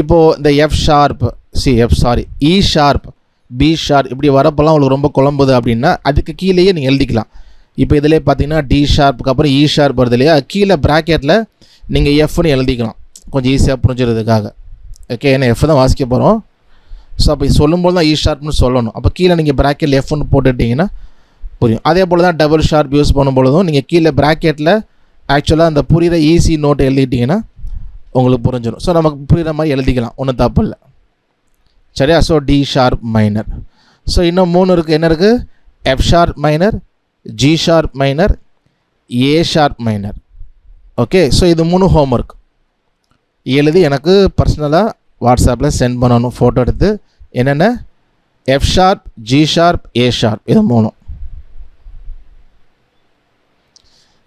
இப்போது இந்த F sharp E sharp, B sharp இப்படி வரப்போலாம் உங்களுக்கு ரொம்ப குழம்புது அப்படின்னா அதுக்கு கீழேயே நீங்கள் எழுதிக்கலாம். இப்போ இதிலே பார்த்தீங்கன்னா டி ஷார்ப்புக்கு அப்புறம் இ ஷார்ப் வருது இல்லையா, கீழே ப்ராக்கெட்டில் நீங்கள் எஃப்னு எழுதிக்கலாம் கொஞ்சம் ஈஸியாக புரிஞ்சுறதுக்காக. ஓகே, ஏன்னா எஃப் தான் வாசிக்க போகிறோம். ஸோ அப்போ சொல்லும்போது தான் இ ஷார்ப்னு சொல்லணும். அப்போ கீழே நீங்கள் ப்ராக்கெட்டில் எஃப்னு போட்டுட்டிங்கன்னா புரியும். அதே போல் தான் டபுள் ஷார்ப் யூஸ் பண்ணும்பொழுதும் நீங்கள் கீழே ப்ராக்கெட்டில் ஆக்சுவலாக அந்த புரிகிற ஈஸி நோட் எழுதிட்டிங்கன்னா உங்களுக்கு புரிஞ்சிடும். ஸோ நமக்கு புரிகிற மாதிரி எழுதிக்கலாம், ஒன்றும் தப்பு இல்லை. சரியா? So D sharp minor. So இன்னும் 3 இருக்குது. என்ன இருக்குது? F sharp minor, G sharp minor, A sharp minor. Okay, so இது 3 ஹோம்ஒர்க் எழுதி எனக்கு பர்சனலாக வாட்ஸ்அப்பில் சென்ட் பண்ணணும் ஃபோட்டோ எடுத்து. என்னென்ன? F sharp, G sharp, A sharp, இது 3.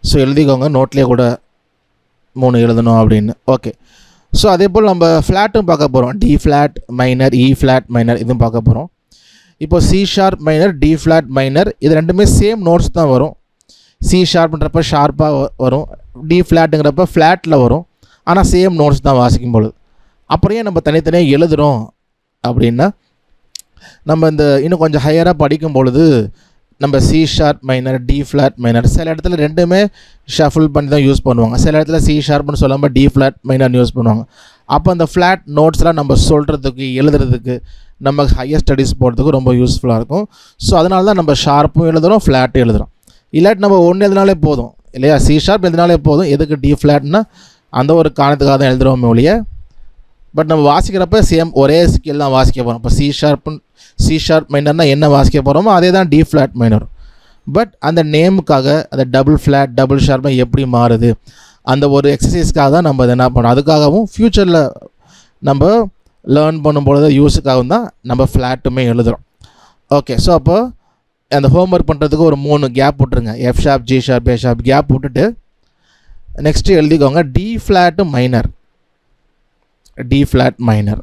ஸோ எழுதிக்கோங்க, நோட்லேயே கூட 3 எழுதணும் அப்படின்னு. ஓகே, ஸோ அதே போல் நம்ம ஃப்ளாட்டும் பார்க்க போகிறோம். D flat minor, E flat minor இதுவும் பார்க்க போகிறோம். இப்போ C sharp minor, D flat minor இது ரெண்டுமே சேம் நோட்ஸ் தான் வரும். சி ஷார்ப்ன்றப்ப ஷார்ப்பாக வரும், டி ஃப்ளாட்டுங்கிறப்ப ஃப்ளாட்டில் வரும். ஆனால் சேம் நோட்ஸ் தான் வாசிக்கும் பொழுது. அப்புறம் நம்ம தனித்தனியாக எழுதுகிறோம் அப்படின்னா நம்ம இந்த இன்னும் கொஞ்சம் ஹையராக படிக்கும் பொழுது நம்ம C sharp minor, D flat minor சில இடத்துல ரெண்டுமே ஷஃபிள் பண்ணி தான் யூஸ் பண்ணுவாங்க. சில இடத்துல சி ஷார்ப்னு சொல்லாமல் டி ஃப்ளாட் மைனர்னு யூஸ் பண்ணுவாங்க. அப்போ அந்த ஃப்ளாட் நோட்ஸ்லாம் நம்ம சொல்கிறதுக்கு எழுதுறதுக்கு நம்ம ஹையர் ஸ்டடீஸ் போகிறதுக்கு ரொம்ப யூஸ்ஃபுல்லாக இருக்கும். ஸோ அதனால தான் நம்ம ஷார்ப்பும் எழுதுகிறோம், ஃப்ளாட்டும் எழுதுகிறோம். இல்லாட்டி நம்ம ஒன்று எழுதினாலே போதும் இல்லையா, சி ஷார்ப் எழுதினாலே போதும். எதுக்கு டி ஃப்ளாட்னா அந்த ஒரு காரணத்துக்காக தான் எழுதுகிறோமே ஒழிய. பட் நம்ம வாசிக்கிறப்ப சேம் ஒரே ஸ்கேல் தான் வாசிக்க போகிறோம். இப்போ சி ஷார்ப் மைனர்னால் என்ன வாசிக்க போகிறோமோ அதே தான் டி ஃப்ளாட் மைனர். பட் அந்த நேமுக்காக அந்த டபுள் ஃப்ளாட், டபுள் ஷார்ப்பாக எப்படி மாறுது அந்த ஒரு எக்ஸசைஸ்க்காக தான் நம்ம அதை என்ன பண்ணுறோம், அதுக்காகவும் ஃப்யூச்சரில் நம்ம லேர்ன் பண்ணும்பொழுது யூஸுக்காகவும் தான் நம்ம ஃப்ளாட்டுமே எழுதுகிறோம். ஓகே, ஸோ அப்போ அந்த ஹோம்ஒர்க் பண்ணுறதுக்கு ஒரு 3 கேப் விட்டுருங்க. F sharp, G sharp, A sharp gap விட்டுட்டு நெக்ஸ்ட்டு எழுதிக்கோங்க D flat minor. D flat minor.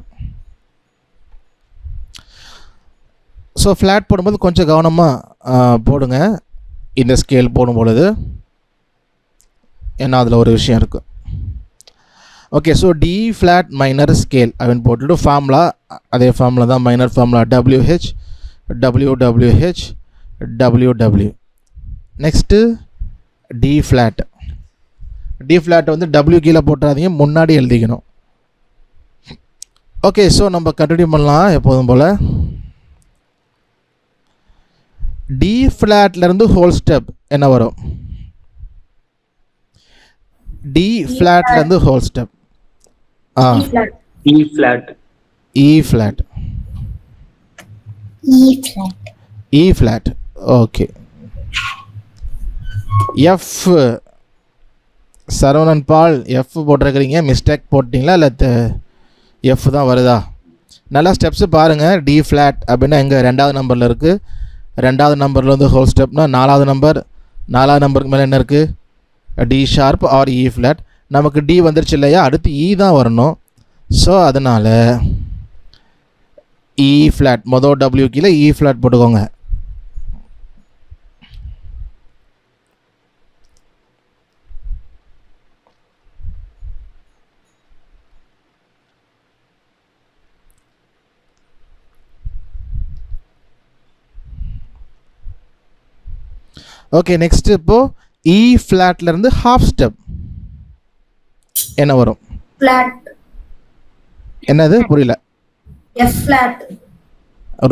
So flat போடும்போது கொஞ்சம் கவனமாக போடுங்க இந்த ஸ்கேல் போடும் பொழுது, ஏன்னா அதில் ஒரு விஷயம் இருக்குது. Okay, so D flat minor scale அப்படின்னு போட்டுட்டு ஃபார்முலா அதே ஃபார்முலா தான், minor formula WH WWH WW. Next D flat. D flat வந்து W கீழே போட்டுறாதீங்க, முன்னாடி எழுதிக்கணும். ஓகே, ஸோ நம்ம கண்டினியூ பண்ணலாம் எப்போதும் போல். டி ஃப்ளாட்லேருந்து ஹோல் ஸ்டெப் என்ன வரும்? டி ஃப்ளாட்லேருந்து whole step E flat. E flat. E flat. E flat. E flat. Okay. F Saravanan பால் F போட்டிருக்கிறீங்க, மிஸ்டேக் போட்டிங்களா இல்லை F தான் வருதா? நல்லா ஸ்டெப்ஸு பாருங்கள். டி ஃப்ளாட் அப்படின்னா எங்கே 2வது நம்பரில் இருக்குது. 2வது நம்பரில் வந்து ஹோல் ஸ்டெப்னா 4வது நம்பர். 4வது நம்பருக்கு மேலே என்ன இருக்குது? D sharp or E flat. நமக்கு டி வந்துருச்சு இல்லையா, அடுத்து இ தான் வரணும். ஸோ அதனால் இ ஃப்ளாட் மொதல் டபிள்யூ கீழே இ ஃப்ளாட் போட்டுக்கோங்க. ஓகே, நெக்ஸ்ட் இப்போது இ ஃப்ளாட்லேருந்து ஹாஃப் ஸ்டெப் என்ன வரும்? Flat. என்னது புரியல? F flat.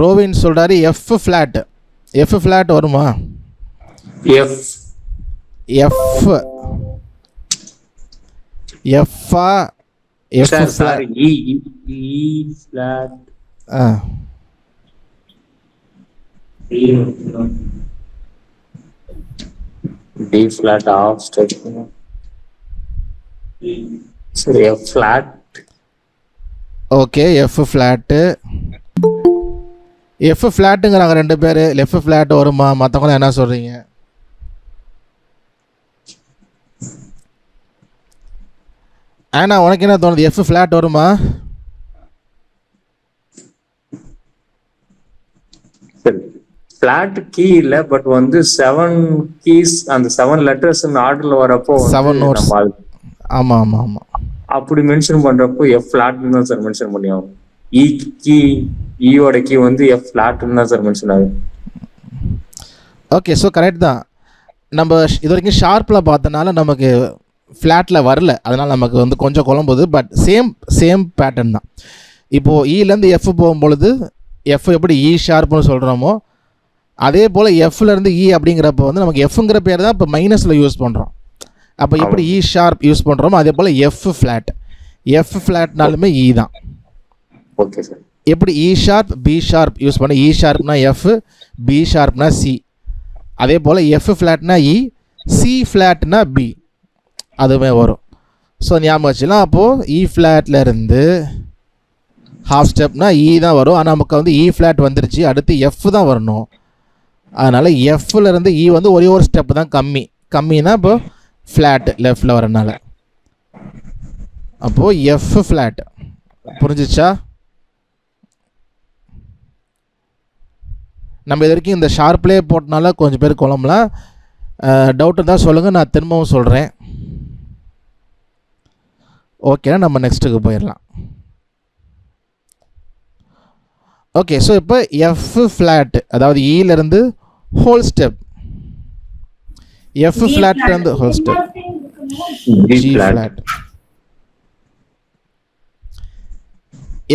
ரோவின் சொல்கிறாரு எஃப் ஃப்ளாட். எஃப் ஃப்ளாட் வருமா? F. எஃப் எஃப்ஆ F Sir, flat. sorry. E flat. ஆ D flat half step. So F flat. Okay, F flat. F ஃப்ளாட்டுங்கிறாங்க 2 பேர். எஃப் ஃப்ளாட் வருமா? மற்றவங்க என்ன சொல்கிறீங்க? ஆனா உனக்கு என்ன தோணுது? எஃப் ஃப்ளாட் வருமா? ஃபிளாட் கீ இல்ல, பட் வந்து 7 கீஸ் அந்த 7 லெட்டர்ஸ் ஆர்டர்ல வரப்போ 7 நோட்ஸ். ஆமாம் ஆமாம் ஆமாம். அப்படி மென்ஷன் பண்றப்போ எஃப் ஃபிளாட்னு தான் சார் மென்ஷன் பண்ணியாகும். இ கீ, ஈயோட கீ வந்து எஃப் ஃபிளாட்னு தான் சார் மென்ஷன் ஆகும். ஓகே, ஸோ கரெக்ட் தான். நம்ம இது வரைக்கும் ஷார்ப்பில் பார்த்தனால நமக்கு ஃப்ளாட்டில் வரல, அதனால் நமக்கு வந்து கொஞ்சம் குழம்புது. பட் சேம் பேட்டர்ன் தான். இப்போது ஈலேருந்து எஃப் போகும்பொழுது எஃப் எப்படி இ ஷார்ப்னு சொல்கிறோமோ அதே போல் எஃப்லேருந்து இ அப்படிங்கிறப்ப வந்து நமக்கு எஃப்ங்கிற பேர் தான் இப்போ மைனஸில் யூஸ் பண்ணுறோம். அப்போ எப்படி இ ஷார்ப் யூஸ் பண்ணுறோமோ அதே போல் எஃப் ஃப்ளாட். எஃப் ஃப்ளாட்னாலுமே இ தான். Okay sir. எப்படி இ ஷார்ப் பி ஷார்ப் யூஸ் பண்ண, இ ஷார்ப்னா எஃப், பி ஷார்ப்னா சி. அதே போல் எஃப் ஃப்ளாட்னா இ, சி ஃப்ளாட்னா பி, அதுவுமே வரும். ஸோ ஞாபகம் வச்சுலாம். அப்போது இ ஃப்ளாட்லேருந்து ஹாஃப் ஸ்டெப்னா இ தான் வரும். ஆனால் நமக்கு வந்து இ ஃப்ளாட் வந்துருச்சு, அடுத்து எஃப் தான் வரணும். அதனால் எஃப்லேருந்து இ வந்து ஒரே ஒரு ஸ்டெப் தான் கம்மினா இப்போ ஃப்ளாட் லெஃப்டில் வரனால. அப்போது எஃப் ஃப்ளாட். புரிஞ்சிச்சா? நம்ம இது வரைக்கும் இந்த ஷார்ப்லேயே போட்டனால கொஞ்சம் பேர் குழம்புலாம். டவுட்டு தான் சொல்லுங்கள், நான் திரும்பவும் சொல்கிறேன். ஓகேனா நம்ம நெக்ஸ்ட்டுக்கு போயிடலாம். ஓகே, ஸோ இப்போ எஃப் ஃப்ளாட் அதாவது ஈலேருந்து ஹோல் ஸ்டெப். எஃப் ஃப்ளாட்லேருந்து whole step G flat.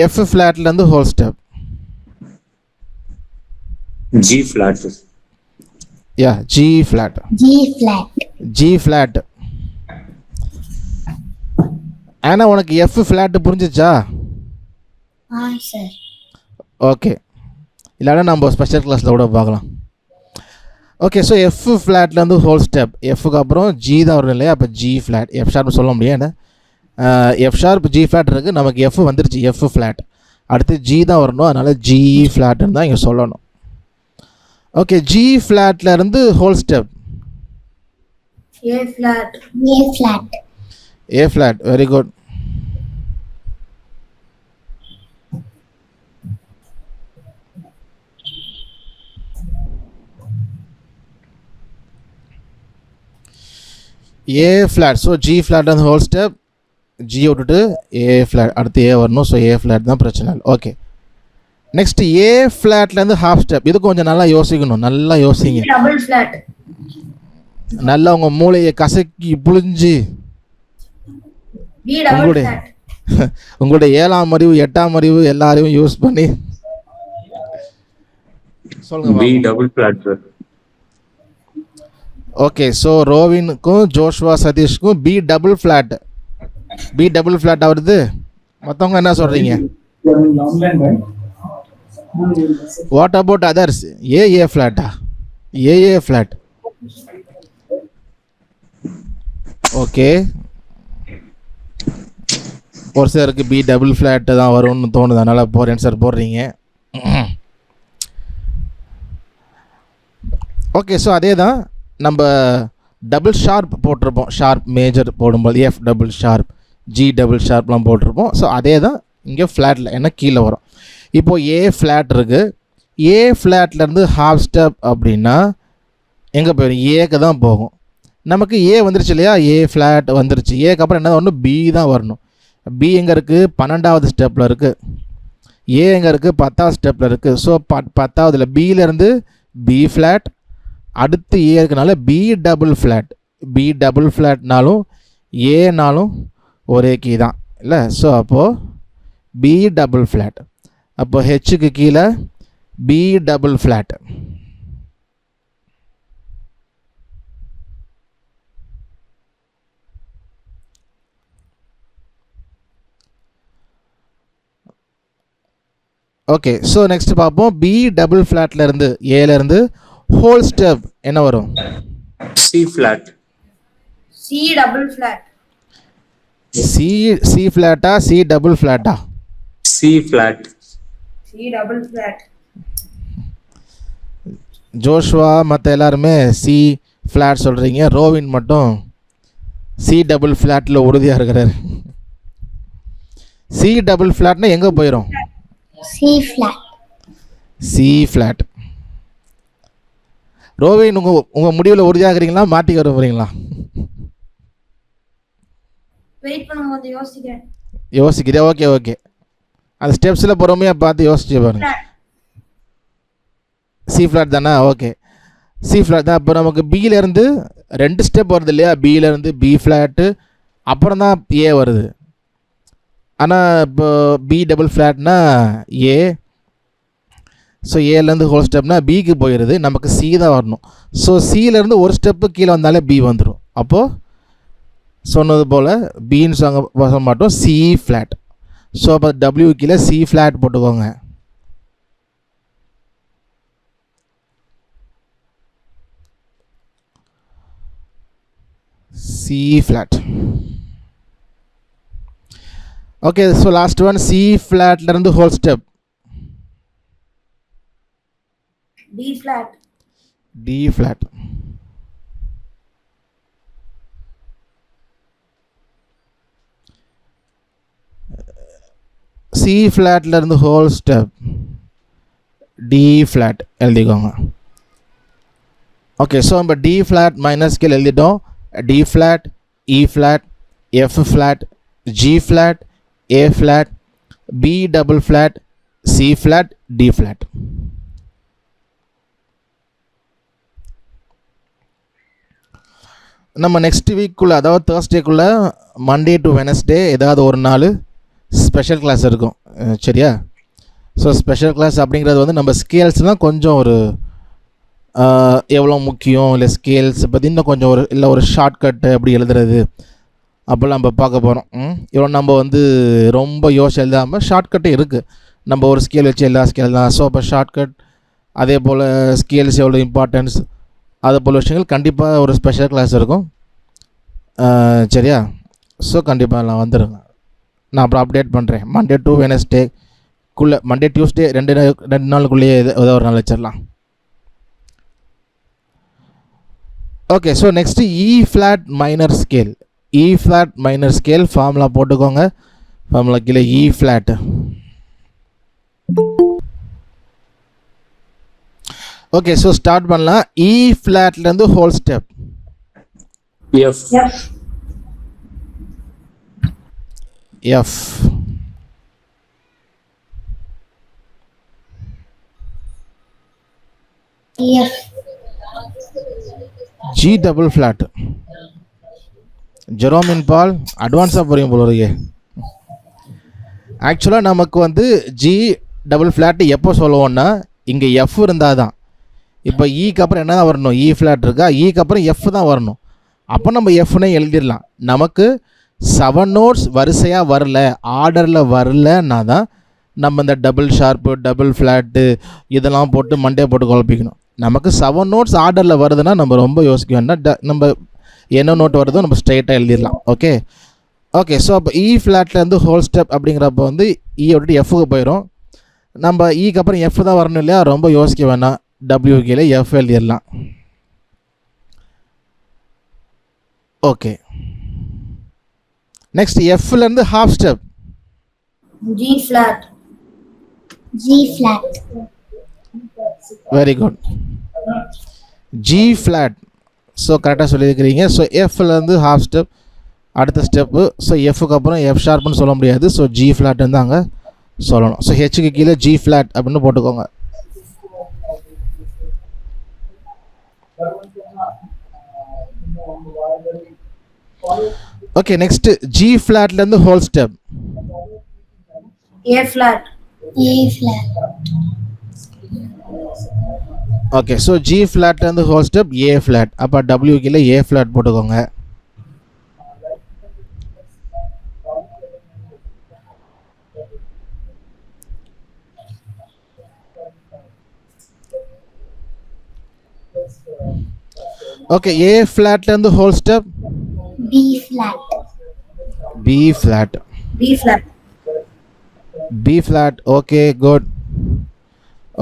F ஃப்ளாட்லேருந்து whole step G flat. Yeah, G flat. G flat. G flat. ஆனா உனக்கு எஃப் ஃப்ளாட் புரிஞ்சிச்சா? Sir. ஓகே, இல்லைன்னா நம்ம ஸ்பெஷல் கிளாஸில் கூட பார்க்கலாம். ஓகே, ஸோ எஃப் ஃப்ளாட்லேருந்து ஹோல் ஸ்டெப், எஃப்க்கு அப்புறம் ஜி தான் வரும் இல்லையா? அப்போ ஜி ஃப்ளாட், எஃப் ஷார்ப்னு சொல்ல முடியாது. எஃப் ஷார்ப் ஜி ஃப்ளாட் இருக்குது, நமக்கு எஃப் வந்துருச்சு, எஃப் ஃப்ளாட். அடுத்து ஜி தான் வரணும், அதனால் ஜி ஃப்ளாட்னு தான் இங்கே சொல்லணும். ஓகே, ஜி ஃப்ளாட்லேருந்து whole step A flat. A flat. Very good. A flat. So G flat வந்து ஹோல் ஸ்டெப், ஜி விட்டுட்டு ஏ ஃப்ளாட், அடுத்து ஏ வரணும். ஸோ ஏ ஃப்ளாட் தான் பிரச்சனை இல்லை. ஓகே, நெக்ஸ்ட் ஏ ஃப்ளாட்லேருந்து ஹாஃப் ஸ்டெப். இது கொஞ்சம் நல்லா யோசிக்கணும், நல்லா யோசிங்க, Double flat. நல்லா உங்கள் மூளையை கசக்கி புழிஞ்சு B double உங்களுடைய flat. உங்களுடைய 7ஆம் அறிவு 8ஆம் அறிவு எல்லாரையும் யூஸ் பண்ணி சொல்லுங்க. B double flat sir. Okay, so ரோவினுக்கும் ஜோஷ்வா சதீஷ்க்கும் B double flat, B double flat வருது. மற்றவங்க என்ன சொல்கிறீங்க? What about others? ஏ ஃப்ளாட்டா? A flat. ஓகே, ஒரு சிலருக்கு பி டபுள் ஃப்ளாட்டு தான் வரும்னு தோணுது, அதனால் போகிறேன் சார் போடுறீங்க. ஓகே, ஸோ அதே தான் நம்ம டபுள் ஷார்ப் போட்டிருப்போம், ஷார்ப் மேஜர் போடும்போது F double sharp, G double ஷார்ப்லாம் போட்டிருப்போம். ஸோ அதே தான் இங்கே ஃப்ளாட்டில் என்ன கீழே வரும். இப்போது ஏ ஃப்ளாட் இருக்குது, ஏ ஃப்ளாட்லேருந்து ஹாஃப் ஸ்டெப் அப்படின்னா எங்கே போயிடும்? ஏக்கு தான் போகும். நமக்கு ஏ வந்துருச்சு இல்லையா? ஏ ஃப்ளாட் வந்துருச்சு. ஏக்கு அப்புறம் என்ன வரணும்? பி தான் வரணும். பி எங்கே இருக்குது? 12வது ஸ்டெப்பில் இருக்குது. ஏ எங்கே இருக்குது? 10வது ஸ்டெப்பில் இருக்குது. ஸோ 10வதுல பியிலேருந்து பி ஃப்ளாட், அடுத்து ஏ இருக்கனால B double flat. B double ஃப்ளாட்னாலும் ஏனாலும் ஒரே கீ தான் இல்லை? ஸோ அப்போது பி டபுள் ஃப்ளாட். அப்போது ஹெச்சுக்கு கீழே B double flat. Okay, so next பார்ப்போம். பி டபுள் ஃப்ளாட்லேருந்து ஏலேருந்து ஹோல் ஸ்டெப் என்ன வரும்? C flat. C double flat. C ஃப்ளாட்டா சி டபுள் ஃப்ளாட்டா? C flat. C double flat. Joshua மற்ற எல்லாருமே சி ஃப்ளாட் சொல்கிறீங்க, ரோவின் மட்டும் சி டபுள் ஃப்ளாட்டில் உறுதியாக இருக்கிறார். சி டபுள் ஃப்ளாட்னா எங்கே போயிடும்? C flat. ரோவின் உங்கள் முடிவில் உறுதியாக இருக்கிறீங்களா, மாட்டிக்க வர போகிறீங்களா? Wait பண்ணும்போது யோசிக்கிறேன். யோசிக்கிறேன். ஓகே ஓகே, அந்த ஸ்டெப்ஸில் பொறுமையாக பார்த்து யோசிச்சு பாருங்க. சி ஃப்ளாட் தானே? ஓகே, சி ஃப்ளாட் தான். இப்போ நமக்கு பியிலேருந்து 2 ஸ்டெப் வருது இல்லையா? பியிலேருந்து பி ஃப்ளாட்டு, அப்புறம் தான் ஏ வருது. ஆனால் இப்போ பி டபுள் ஃப்ளாட்னா ஏ, ஸோ ஏலேருந்து ஹோல் ஸ்டெப்னா பிக்கு போயிடுது, நமக்கு சி தான் வரணும். ஸோ சியிலேருந்து ஒரு ஸ்டெப்பு கீழே வந்தாலே பி வந்துடும். அப்போது சொன்னது போல் பின்னு சொல்ல மாட்டோம், சி ஃப்ளாட். ஸோ அப்போ டபிள்யூ கீழே சி ஃப்ளாட் போட்டுக்கோங்க. C flat. Okay, so last one C ஃப்ளாட்லேருந்து whole step D flat. D flat. C ஃப்ளாட்லேருந்து ஹோல் ஸ்டெப் டி ஃப்ளாட் எழுதிக்கோங்க. ஓகே, ஸோ நம்ம டி ஃப்ளாட் மைனஸ் கீழே எழுதிட்டோம். D flat, E flat, F flat, G flat, A flat, B double flat, C flat, D flat. நம்ம next வீக்குள்ளே, அதாவது தேர்ஸ்டேக்குள்ளே Monday to Wednesday ஏதாவது ஒரு நாள் ஸ்பெஷல் கிளாஸ் இருக்கும், சரியா? ஸோ ஸ்பெஷல் கிளாஸ் அப்படிங்கிறது வந்து நம்ம ஸ்கேல்ஸ்னால் கொஞ்சம் ஒரு எவ்வளோ முக்கியம், இல்லை ஸ்கேல்ஸ் பற்றி இன்னும் கொஞ்சம் ஒரு இல்லை ஒரு ஷார்ட்கட்டு அப்படி எழுதுறது அப்போல்லாம் நம்ம பார்க்க போகிறோம். இவ்வளோ நம்ம வந்து ரொம்ப யோசிச்சு எழுதாமல் ஷார்ட்கட்டு இருக்குது. நம்ம ஒரு ஸ்கேல் வச்சு எல்லா ஸ்கேல் தான். ஸோ அப்போ ஷார்ட்கட், அதே போல் ஸ்கேல்ஸ் எவ்வளோ இம்பார்ட்டன்ஸ், அது போல் விஷயங்கள் கண்டிப்பாக ஒரு ஸ்பெஷல் கிளாஸ் இருக்கும். சரியா? ஸோ கண்டிப்பாக நான் வந்துடுங்க. நான் அப்புறம் அப்டேட் பண்ணுறேன். மண்டே டு வெனஸ்டேக்குள்ளே, மண்டே டியூஸ்டே ரெண்டு நாளுக்குள்ளேயே ஏதோ ஒரு நாள் வச்சிடலாம். Okay. So next E flat minor scale. E flat minor scale formula போட்டுக்கோங்க. ஃபார்முலா கீழே E flat. Okay. So start பண்ணலாம். இ ஃப்ளாட்லேருந்து whole step. F F G double flat. ஜெரோமின் பால் அட்வான்ஸாக போகிறீங்க போல இருக்கே. ஆக்சுவலாக நமக்கு வந்து ஜி டபுள் ஃப்ளாட்டு எப்போ சொல்லுவோன்னா, இங்கே எஃப் இருந்தால் தான். இப்போ ஈக்கு அப்புறம் என்ன தான் வரணும்? இ ஃப்ளாட் இருக்கா, ஈக்கு அப்புறம் எஃப் தான் வரணும். அப்போ நம்ம எஃப்னே எழுதிடலாம். நமக்கு 7 நோட்ஸ் வரிசையாக வரல, ஆர்டரில் வரலன்னா தான் நம்ம இந்த டபுள் ஷார்ப்பு, டபுள் ஃப்ளாட்டு இதெல்லாம் போட்டு மண்டே போட்டு குழப்பிக்கணும். நமக்கு 7 நோட்ஸ் ஆர்டரில் வருதுன்னா நம்ம ரொம்ப யோசிக்க வேண்டாம். நம்ம என்ன நோட் வருதோ நம்ம ஸ்ட்ரைட்டாக எழுதிடலாம். ஓகே. ஓகே. ஸோ அப்போ இ ஃப்ளாட்லேருந்து ஹோல் ஸ்டெப் அப்படிங்கிறப்ப வந்து இ விட்டுட்டு எஃப்க்கு போயிடும். நம்ம ஈக்கு அப்புறம் எஃப் தான் வரணும் இல்லையா? ரொம்ப யோசிக்க வேணாம். டபிள்யூ கீழே எஃப் எழுதிடலாம். ஓகே. நெக்ஸ்ட் எஃப்லேருந்து half step. G flat. Very good. G flat. So கரெக்டாக சொல்லியிருக்கிறீங்க. ஸோ எஃப்லேருந்து ஹாஃப் ஸ்டெப். அடுத்த ஸ்டெப்பு. ஸோ எஃப்க்கு அப்புறம் எஃப் ஷார்ப்னு சொல்ல முடியாது. ஸோ ஜி ஃப்ளாட்னு அங்கே சொல்லணும். ஸோ ஹெச்சுக்கு கீழே ஜி ஃப்ளாட் அப்படின்னு போட்டுக்கோங்க. ஓகே. நெக்ஸ்ட்டு ஜி ஃப்ளாட்லேருந்து whole step. A flat. Okay. So G ஃப்ளாட்லேருந்து ஹோல் ஸ்டெப் ஏ ஃப்ளாட். அப்போ டபிள்யூ கீழே ஏ ஃப்ளாட் போட்டுக்கோங்க. ஓகே. ஏ ஃப்ளாட்லேருந்து whole step B flat. B flat. Okay good.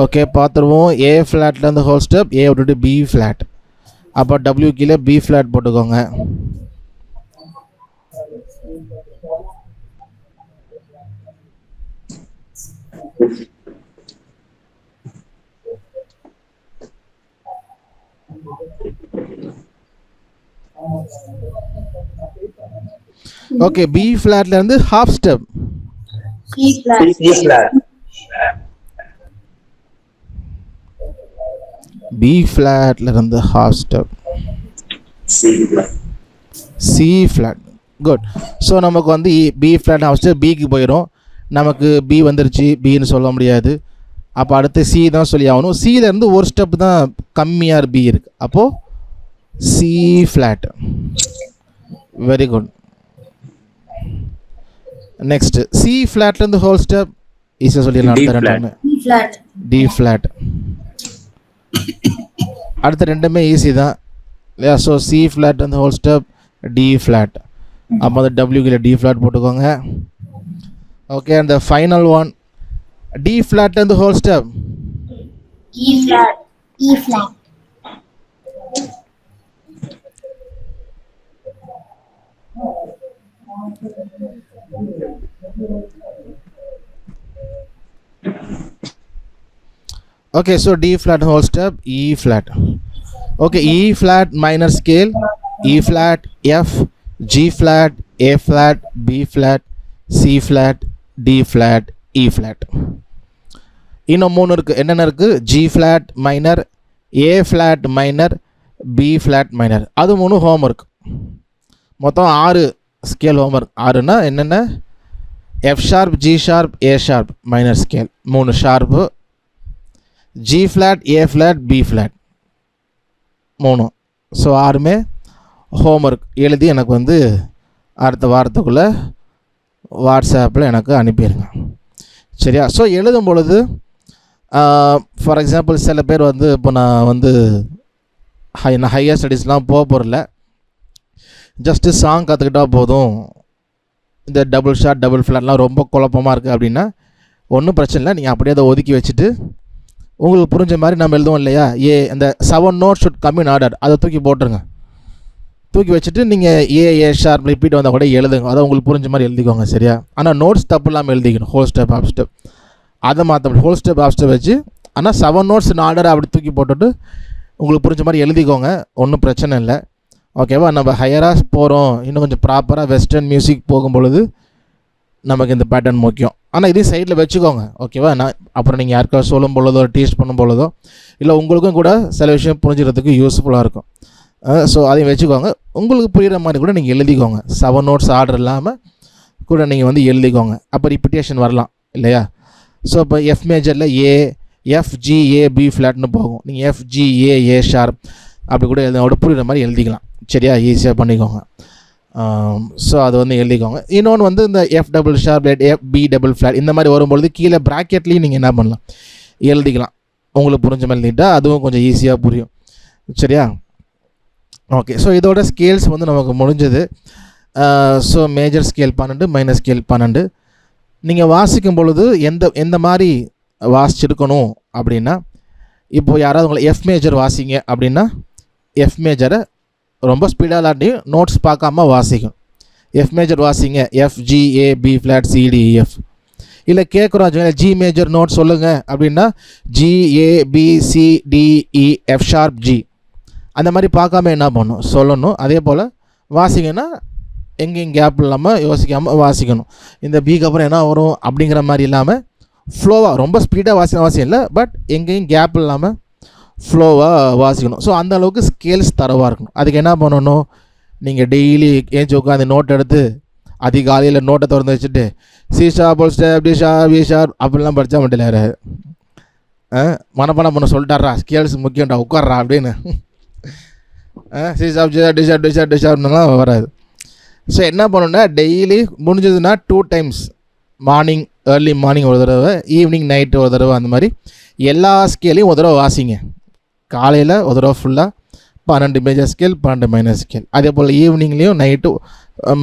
Okay பார்த்துருவோம். ஏ ஃப்ளாட்லேருந்து ஹோல் ஸ்டெப் ஏ விட்டுட்டு B flat. அப்போ W கீழே பி ஃப்ளாட் போட்டுக்கோங்க. ஓகே. பி ஃப்ளாட்லேருந்து half step. C flat. B ஃப்ளாட்லேருந்து half step C flat. Good. So நமக்கு வந்து பி ஃப்ளாட் ஹாஃப் ஸ்டெப் பிக்கு போயிடும். நமக்கு பி வந்துருச்சு, பின்னு சொல்ல முடியாது. அப்போ அடுத்து சி தான் சொல்லி ஆகணும். சியிலேருந்து ஒரு ஸ்டெப் தான் கம்மியாக பி இருக்குது. அப்போது C flat. Very good. Next C ஃப்ளாட்லேருந்து ஹோல் ஸ்டெப் ஈஸியாக சொல்லிடலாம். அடுத்த ரெண்டுமே டி ஃப்ளாட். அடுத்த ரெண்டுமே ஈஸி தான் இல்லையா? ஸோ சி ஃப்ளாட் வந்து ஹோல் ஸ்டெப் டி ஃப்ளாட். அப்போ அந்த டபிள்யூ கீழே டி ஃப்ளாட் போட்டுக்கோங்க. ஓகே. அந்த ஃபைனல் ஒன் டி ஃப்ளாட் வந்து whole step E flat. Okay, so D flat whole step, E flat. Okay, E flat minor scale, E flat, F, G flat, A flat, B flat, C flat, D flat, E flat. இன்னும் 3 இருக்கு. என்னென்ன இருக்கு? G flat minor, A flat minor, B flat minor. அது 3 homework. மொத்தம் 6 scale homework. 6னா என்னென்ன? F sharp, G sharp, A sharp minor scale 3 sharp, G flat, A flat, B flat 3. So 6மே homework எழுதி எனக்கு வந்து அடுத்த வாரத்துக்குள்ளே வாட்ஸ்அப்பில் எனக்கு அனுப்பிடுங்க. சரியா? ஸோ எழுதும் பொழுது ஃபார் எக்ஸாம்பிள் சில பேர் வந்து இப்போ நான் வந்து நான் ஹையர் ஸ்டடீஸ்லாம் போக போகிறல, ஜஸ்ட்டு சாங் கற்றுக்கிட்டால் போதும், இந்த டபுள் ஷாட் டபுள் ஃப்ளாட்லாம் ரொம்ப குழப்பமாக இருக்குது அப்படின்னா ஒன்றும் பிரச்சனை இல்லை. நீங்கள் அப்படியே அதை ஒதுக்கி வச்சுட்டு உங்களுக்கு புரிஞ்ச மாதிரி நம்ம எழுதுவோம் இல்லையா, அந்த 7 note should come in order, அதை தூக்கி போட்டுருங்க. தூக்கி வச்சுட்டு நீங்கள் ஏ ஷார்ப் ரிப்பீட் வந்தால் கூட எழுதுங்க, அதை உங்களுக்கு புரிஞ்ச மாதிரி எழுதிக்கோங்க. சரியா? ஆனால் நோட்ஸ் தப்பு இல்லாமல் எழுதிக்கணும், ஹோல் ஸ்டெப் ஆஃப் ஸ்டெப். அதை மாற்ற ஹோல் ஸ்டெப் ஆஃப் ஸ்டெப் வச்சு, ஆனால் 7 நோட்ஸ் இன் ஆர்டர் அப்படி தூக்கி போட்டுட்டு உங்களுக்கு புரிஞ்ச மாதிரி எழுதிக்கோங்க, ஒன்றும் பிரச்சனை இல்லை. ஓகேவா? நம்ம ஹையராக போகிறோம், இன்னும் கொஞ்சம் ப்ராப்பராக வெஸ்டர்ன் மியூசிக் போகும்பொழுது நமக்கு இந்த பேட்டர்ன் முக்கியம். ஆனால் இதையும் சைடில் வச்சுக்கோங்க. ஓகேவா? நான் அப்புறம் நீங்கள் யாருக்காவது சொல்லும் பொழுதோ டீச் பண்ணும் பொழுதோ இல்லை உங்களுக்கும் கூட சில விஷயம் புரிஞ்சுக்கிறதுக்கு யூஸ்ஃபுல்லாக இருக்கும். ஸோ அதையும் வச்சுக்கோங்க. உங்களுக்கு புரிகிற மாதிரி கூட நீங்கள் எழுதிக்கோங்க. 7 நோட்ஸ் ஆர்டர் இல்லாமல் கூட நீங்கள் வந்து எழுதிக்கோங்க. அப்போ ரிப்பிட்டேஷன் வரலாம் இல்லையா? ஸோ இப்போ எஃப் மேஜரில் FG A B ஃப்ளாட்னு போகும். நீங்கள் FG A ஷார்ப் அப்படி கூட எழுத புரிகிற மாதிரி எழுதிக்கலாம். சரியா? ஈஸியாக பண்ணிக்கோங்க. ஸோ அது வந்து எழுதிக்கோங்க. இன்னொன்று வந்து இந்த F double sharp FB double flat இந்த மாதிரி வரும்பொழுது கீழே ப்ராக்கெட்லேயும் நீங்கள் என்ன பண்ணலாம், எழுதிக்கலாம். உங்களுக்கு புரிஞ்ச மாதிரி எழுதிட்டால் அதுவும் கொஞ்சம் ஈஸியாக புரியும். சரியா? ஓகே. ஸோ இதோட ஸ்கேல்ஸ் வந்து நமக்கு முடிஞ்சது. So major scale 12, minor scale 12. நீங்கள் வாசிக்கும் பொழுது எந்த மாதிரி வாசிச்சிருக்கணும் அப்படின்னா, இப்போது யாராவது உங்களை F மேஜர் வாசிங்க அப்படின்னா F மேஜரை ரொம்ப ஸ்பீடாக இல்லாட்டி நோட்ஸ் பார்க்காம வாசிக்கும். F மேஜர் வாசிங்க, FG A B flat CDEF. இல்லை கேட்குறோம் G மேஜர் நோட் சொல்லுங்கள் அப்படின்னா GABCDEF ஷார்ப் G அந்த மாதிரி பார்க்காம என்ன பண்ணணும், சொல்லணும். அதே போல் வாசிங்கன்னா எங்கேயும் கேப் இல்லாமல் யோசிக்காமல் வாசிக்கணும். இந்த பிக்கு அப்புறம் என்ன வரும் அப்படிங்கிற மாதிரி இல்லாமல் ஃப்ளோவாக, ரொம்ப ஸ்பீடாக அவசியம் இல்லை, பட் எங்கேயும் கேப் இல்லாமல் ஃப்ளோவாக வாசிக்கணும். ஸோ அந்த அளவுக்கு ஸ்கேல்ஸ் தரவாக இருக்கணும். அதுக்கு என்ன பண்ணணும், நீங்கள் டெய்லி ஏஞ்சி உட்காந்து நோட் எடுத்து அதிகாலையில் நோட்டை திறந்து வச்சுட்டு C sharp whole step D sharp V sharp அப்படிலாம் படித்தா மட்டும் இல்லை, மனப்பாடம் பண்ண சொல்லிட்டாரா, ஸ்கேல்ஸ் முக்கியம்டா உட்கார்றா அப்படின்னு C sharp D sharp D sharp D ஷார்ப்லாம் வராது. ஸோ என்ன பண்ணணுன்னா டெய்லி முடிஞ்சதுன்னா 2 டைம்ஸ், மார்னிங் ஏர்லி மார்னிங் ஒரு தடவை, ஈவினிங் நைட்டு ஒரு தடவை, அந்த மாதிரி எல்லா ஸ்கேலையும் ஒரு தடவை வாசிங்க. காலையில் ஒரு தடவை ஃபுல்லாக 12 மேஜர் ஸ்கேல் 12 மைனர் ஸ்கேல். அதே போல் ஈவினிங்லேயும் நைட்டு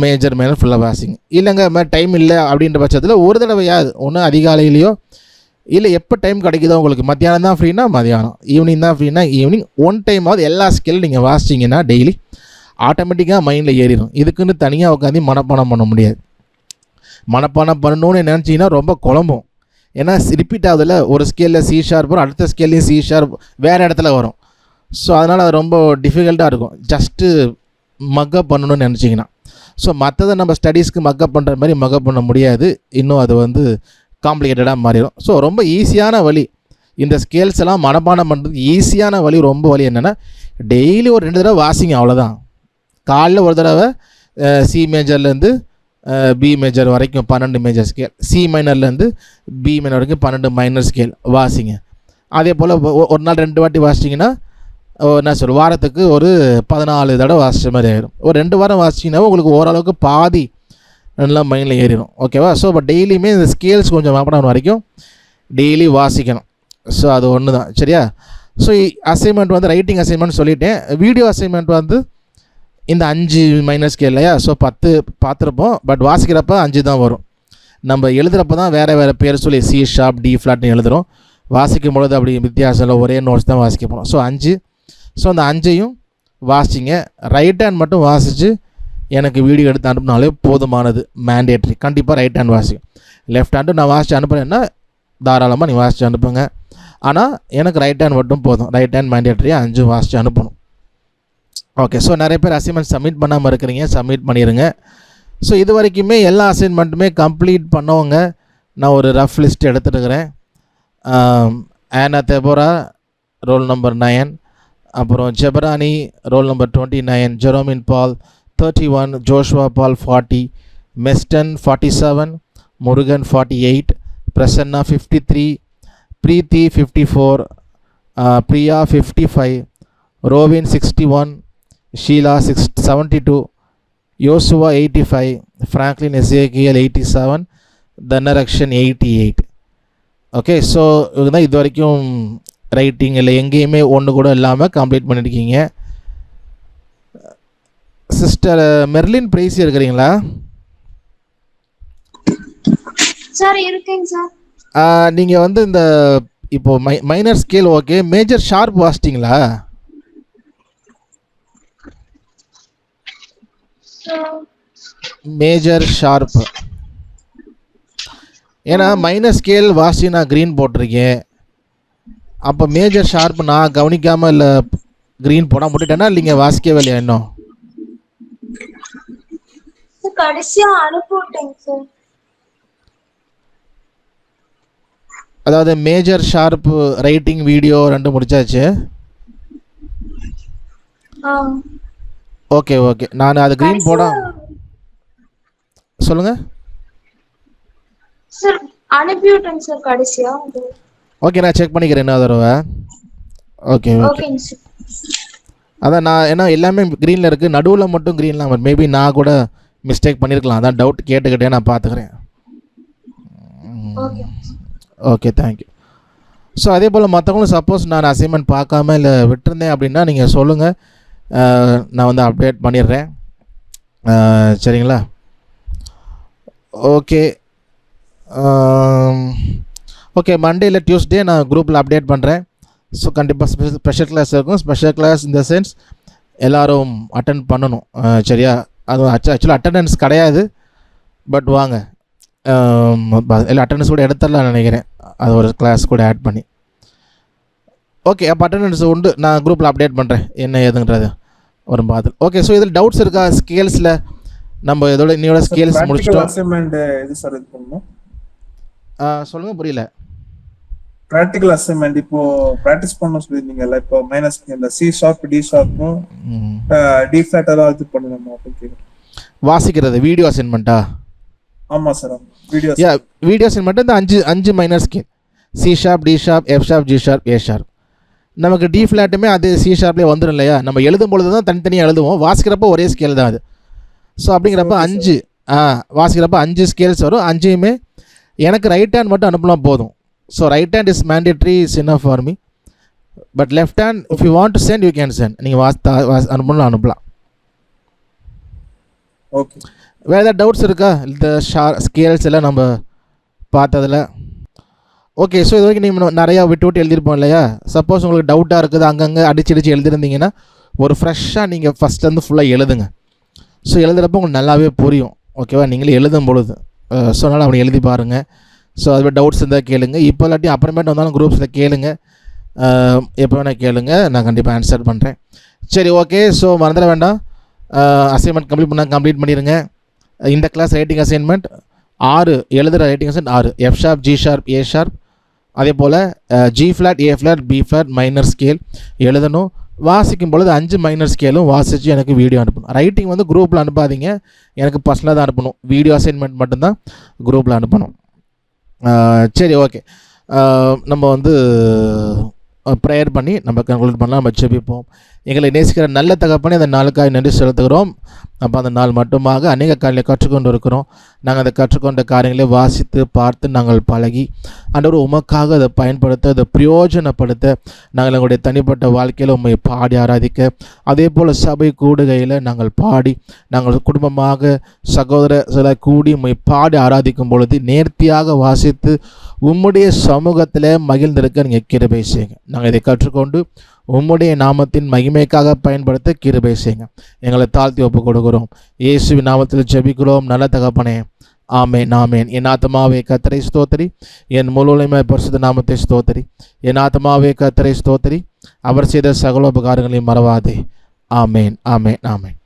மேஜர் மைனர் ஃபுல்லாக வாசிங்க. இல்லைங்க டைம் இல்லை அப்படின்ற பட்சத்தில் ஒரு தடவையாவது, ஒன்று அதிகாலையிலையோ இல்லை எப்போ டைம் கிடைக்குதோ உங்களுக்கு, மத்தியானம் தான் ஃப்ரீனா மத்தியானம், ஈவினிங் தான் ஃப்ரீனா ஈவினிங், 1 டைமாவது எல்லா ஸ்கேலும் நீங்கள் வாசிச்சிங்கன்னா டெய்லி ஆட்டோமேட்டிக்காக மைண்டில் ஏறிடும். இதுக்குன்னு தனியாக உட்காந்து மனப்பாடம் பண்ண முடியாது. மனப்பாடம் பண்ணணுன்னு நினச்சிங்கன்னா ரொம்ப குழம்பும். ஏன்னா ரிப்பீட் ஆகுதில்ல, ஒரு ஸ்கேலில் சி ஷார்ப் வரும், அடுத்த ஸ்கேல்லையும் சி ஷார்ப் வேறு இடத்துல வரும். ஸோ அதனால் அது ரொம்ப டிஃபிகல்ட்டாக இருக்கும் ஜஸ்ட்டு மக்கப் பண்ணணும்னு நினச்சிங்கன்னா. ஸோ மற்றதை நம்ம ஸ்டடீஸ்க்கு மக்கப் பண்ணுற மாதிரி மக்கப் பண்ண முடியாது, இன்னும் அது வந்து காம்ப்ளிகேட்டடாக மாறிடும். ஸோ ரொம்ப ஈஸியான வழி, இந்த ஸ்கேல்ஸ் எல்லாம் மனப்பாடம் பண்ணுறதுக்கு ஈஸியான வழி, ரொம்ப வழி என்னென்னா டெய்லி ஒரு 2 தடவை வாசிங்க, அவ்வளோதான். காலைல ஒரு தடவை சி மேஜர்லேருந்து பி மேஜர் வரைக்கும் 12 மேஜர் ஸ்கேல், சி மைனர்லேருந்து பி மைனர் வரைக்கும் 12 மைனர் ஸ்கேல் வாசிங்க. அதே போல் ஒரு நாள் 2 வாட்டி வாசிச்சிங்கன்னா என்ன சொல்ல, வாரத்துக்கு ஒரு 14 தடவை வாசித்த மாதிரி ஆயிடும். ஒரு 2 வாரம் வாசிச்சிங்கன்னா உங்களுக்கு ஓரளவுக்கு பாதி நல்லா மைண்டில் ஏறிடும். ஓகேவா? ஸோ இப்போ டெய்லியுமே இந்த ஸ்கேல்ஸ் கொஞ்சம் மாப்படம் வரைக்கும் டெய்லி வாசிக்கணும். ஸோ அது ஒன்று தான். சரியா? ஸோ அசைன்மெண்ட் வந்து ரைட்டிங் அசைன்மெண்ட் சொல்லிட்டேன். வீடியோ அசைன்மெண்ட் வந்து இந்த 5 மைனர் ஸ்கேல் இல்லையா? ஸோ 10 பார்த்துருப்போம், பட் வாசிக்கிறப்ப 5 தான் வரும். நம்ம எழுதுகிறப்ப தான் வேறு பேர் சொல்லி சி ஷார்ப் டி ஃப்ளாட்னு எழுதுகிறோம். வாசிக்கும் பொழுது அப்படி வித்தியாசம் இல்லை, ஒரே நோட்ஸ் தான் வாசிக்க போகிறோம். ஸோ 5. ஸோ அந்த 5ஐயும் வாசிங்க. ரைட் ஹேண்ட் மட்டும் வாசித்து எனக்கு வீடியோ எடுத்து அனுப்புனாலே போதுமானது, மேண்டேட்ரி. கண்டிப்பாக ரைட் ஹேண்ட் வாசிக்கும். லெஃப்ட் ஹேண்டு நான் வாசித்து அனுப்புகிறேன்னா தாராளமாக நீ வாசித்து அனுப்புங்க. ஆனால் எனக்கு ரைட் ஹேண்ட் மட்டும் போதும். ரைட் ஹேண்ட் மேண்டேட்ரியாக 5 வாசித்து அனுப்பணும். ஓகே. ஸோ நிறைய பேர் அசைன்மெண்ட் சப்மிட் பண்ணாமல் இருக்கிறீங்க, சப்மிட் பண்ணிடுங்க. ஸோ இது வரைக்குமே எல்லா அசைன்மெண்ட்டுமே கம்ப்ளீட் பண்ணவங்க நான் ஒரு ரஃப் லிஸ்ட் எடுத்துருக்கிறேன். ஆனா தெபோரா ரோல் நம்பர் 9, அப்புறம் ஜெபரானி ரோல் நம்பர் 29, ஜெரோமின் பால் 31, ஜோஷுவா பால் 40, மெஸ்டன் 47, முருகன் 48, பிரசன்னா 53, பிரீத்தி 54, பிரியா 55, ரோவின் 61, ஷீலா 72, யோசுவா 85, ஃப்ராங்க்லின் எசேக்கியல் 87, தனரக்ஷன் 88. ஓகே. ஸோ இதுதான் இது வரைக்கும் ரைட்டிங் இல்லை எங்கேயுமே ஒன்று கூட இல்லாமல் கம்ப்ளீட் பண்ணியிருக்கீங்க. சிஸ்டர் மெர்லின் பிரைசி இருக்கிறீங்களா? சார் இருக்கேங்க சார். நீங்கள் வந்து இந்த இப்போ minor scale okay, major sharp வாசிட்டிங்களா? மேஜர் ஷார்ப், ஏன்னா மைனர் ஸ்கேல் வாசி நான் க்ரீன் போட்டிருக்கேன். அப்போ மேஜர் ஷார்ப் நான் கவனிக்காமல் இல்லை க்ரீன் போடாமல் போட்டுட்டேன்னா நீங்கள் வாசிக்கவே இல்லையா இன்னும்? கடைசியா அனுப்பிவிட்டேங்க சார். அதாவது மேஜர் ஷார்ப் ரைட்டிங் வீடியோ ரெண்டு முடிச்சாச்சு. ஓகே ஓகே, நான் அது க்ரீன் போட சொல்லுங்கள் சார். அனுப்பிவிட்டேங்க சார் கடைசியா. ஓகே, நான் செக் பண்ணிக்கிறேன் என்ன தடவை. ஓகே ஓகே, ஓகேங்க சார். அதான் நான் ஏன்னா எல்லாமே க்ரீனில் இருக்குது, நடுவில் மட்டும் க்ரீன்லாம் மேபி நான் கூட மிஸ்டேக் பண்ணியிருக்கலாம், அதான் டவுட் கேட்டுக்கிட்டே நான் பார்த்துக்கிறேன். Okay okay, thank you. ஸோ அதே போல் மற்றவங்களும் சப்போஸ் நான் அசைன்மெண்ட் பார்க்காம இல்லை விட்டுருந்தேன் அப்படின்னா நீங்கள் சொல்லுங்கள், நான் வந்து அப்டேட் பண்ணிடுறேன். சரிங்களா? ஓகே ஓகே, மண்டே இல்லை டியூஸ்டே நான் குரூப்பில் அப்டேட் பண்ணுறேன். ஸோ கண்டிப்பாக ஸ்பெஷல் கிளாஸ் இருக்கும். ஸ்பெஷல் கிளாஸ் இந்த சென்ஸ் எல்லோரும் அட்டன் பண்ணணும். சரியா? அது ஆக்சுவலாக அட்டண்டன்ஸ் கிடையாது, பட் வாங்க இல்லை அட்டண்டன்ஸ் கூட எடுத்துடலாம் நினைக்கிறேன், அது ஒரு கிளாஸ் கூட ஆட் பண்ணி. ஓகே, அப்போ அட்டண்டன்ஸ் உண்டு, நான் குரூப்பில் அப்டேட் பண்ணுறேன் என்ன ஏதுங்கிறது ஒரு பார்த்து. ஓகே, ஸோ இதில் டவுட்ஸ் இருக்கா? ஸ்கேல்ஸில் நம்ம இதோட இன்னையோட ஸ்கேல்ஸ் முடிச்சிட்டோம். அசைன்மெண்ட் எது சார் இது பண்ணணும்? சொல்லுங்கள், புரியல. பிராக்டிகல் அசைன்மெண்ட் இப்போ பிராக்டிஸ் பண்ண சொல்லியிருந்தீங்கல்ல, இப்போ மைனஸ் இந்த சி ஷார்ப் டி ஷார்ப்பும் டி ஃபிளாட் எல்லாம் இது பண்ணணுமா அப்படின்னு வாசிக்கிறது வீடியோ அசைன்மெண்ட்டா? ஆமாம் சார், வீடியோ. வீடியோ அசைன்மெண்ட் இந்த அஞ்சு minor scale, C sharp, D sharp, F sharp, G sharp, A sharp. நமக்கு டி ஃப்ளாட்டுமே அது சி ஷார்ப்லேயே வந்துடும் இல்லையா? நம்ம எழுதும் பொழுது தான் தனித்தனியாக எழுதுவோம், வாசிக்கிறப்போ ஒரே ஸ்கேல் தான் அது. ஸோ அப்படிங்கிறப்ப வாசிக்கிறப்ப 5 ஸ்கேல்ஸ் வரும். 5யுமே எனக்கு ரைட் ஹேண்ட் மட்டும் அனுப்பலாம் போதும். So right hand is mandatory, is enough for me. But left hand if you want to send you can send. நீங்கள் அனுப்பலாம். ஓகே, வேறு ஏதாவது டவுட்ஸ் இருக்கா இந்த ஸ்கேல்ஸ் எல்லாம் நம்ம பார்த்ததில்? ஓகே, ஸோ இது வரைக்கும் நீங்கள் நிறையா விட்டு எழுதியிருப்போம் இல்லையா? சப்போஸ் உங்களுக்கு டவுட்டாக இருக்குது, அங்கங்கே அடிச்சு எழுதிருந்தீங்கன்னா ஒரு ஃப்ரெஷ்ஷாக நீங்கள் ஃபஸ்ட்லேருந்து ஃபுல்லாக எழுதுங்க. ஸோ எழுதுகிறப்போ உங்களுக்கு நல்லாவே புரியும். ஓகேவா? நீங்களே எழுதும் பொழுது ஸோ அதனால் அப்படி எழுதி பாருங்கள். ஸோ அது டவுட்ஸ் இருந்தால் கேளுங்க. இப்போ இல்லாட்டி அப்புறமேட்டு வந்தாலும் குரூப்ஸில் கேளுங்க, எப்போ வேணால் கேளுங்க, நான் கண்டிப்பாக ஆன்சர் பண்ணுறேன். சரி, ஓகே. ஸோ மறந்துட வேண்டாம், அசைன்மெண்ட் கம்ப்ளீட் பண்ணிடுங்க. இந்த கிளாஸ் ரைட்டிங் அசைன்மெண்ட் 6 எழுதுகிற writing assignment 6, F sharp, G sharp, A sharp, அதே போல் G flat, A flat, B flat, minor scale எழுதணும். வாசிக்கும் பொழுது 5 மைனர் ஸ்கேலும் வாசித்து எனக்கு வீடியோ அனுப்பணும். ரைட்டிங் வந்து குரூப்பில் அனுப்பாதீங்க, எனக்கு பர்சனலாக தான் அனுப்பணும். வீடியோ அசைன்மெண்ட் மட்டும்தான் குரூப்பில் அனுப்பணும். சரி, ஓகே. நம்ம வந்து ப்ரேயர் பண்ணி நம்ம கன்க்ளூட் பண்ணலாம், நம்ம ஜெபிப்போம். எங்களை நேசிக்கிற நல்ல தகப்பனே, அந்த நாளுக்காக நன்றி செலுத்துகிறோம். அப்போ அந்த நாள் மட்டுமாக அநேக காரியங்களை கற்றுக்கொண்டு இருக்கிறோம். நாங்கள் அதை கற்றுக்கொண்ட காரியங்களை வாசித்து பார்த்து நாங்கள் பழகி ஆண்டவர் உமக்காக அதை பயன்படுத்த, அதை பிரயோஜனப்படுத்த நாங்கள் எங்களுடைய தனிப்பட்ட வாழ்க்கையில் உண்மை பாடி ஆராதிக்க, அதே போல் சபை கூடுகையில் நாங்கள் பாடி நாங்கள் குடும்பமாக சில கூடி உண்மை பாடி ஆராதிக்கும் பொழுது நேர்த்தியாக வாசித்து உம்முடைய சமூகத்தில் மகிழ்ந்திருக்க நீங்கள் கிருபை செய்யுங்க. நாங்கள் இதை கற்றுக்கொண்டு உம்முடைய நாமத்தின் மகிமைக்காக பயன்படுத்த கிருபை செய்யுங்க. எங்களை தாழ்த்தி ஒப்புக் கொடுக்கிறோம். இயேசுவின் நாமத்தில் ஜெபிக்கிறோம் நல்ல தகப்பனே, ஆமென், ஆமென். என் ஆத்மாவே கர்த்தரை ஸ்தோத்திரி, என் முழுமை பரிசுத்த நாமத்தை ஸ்தோத்திரி. என் ஆத்மாவே கர்த்தரை ஸ்தோத்திரி, அவர் செய்த சகல உபகாரங்களையும் மறவாதே. ஆமென், ஆமென், ஆமென்.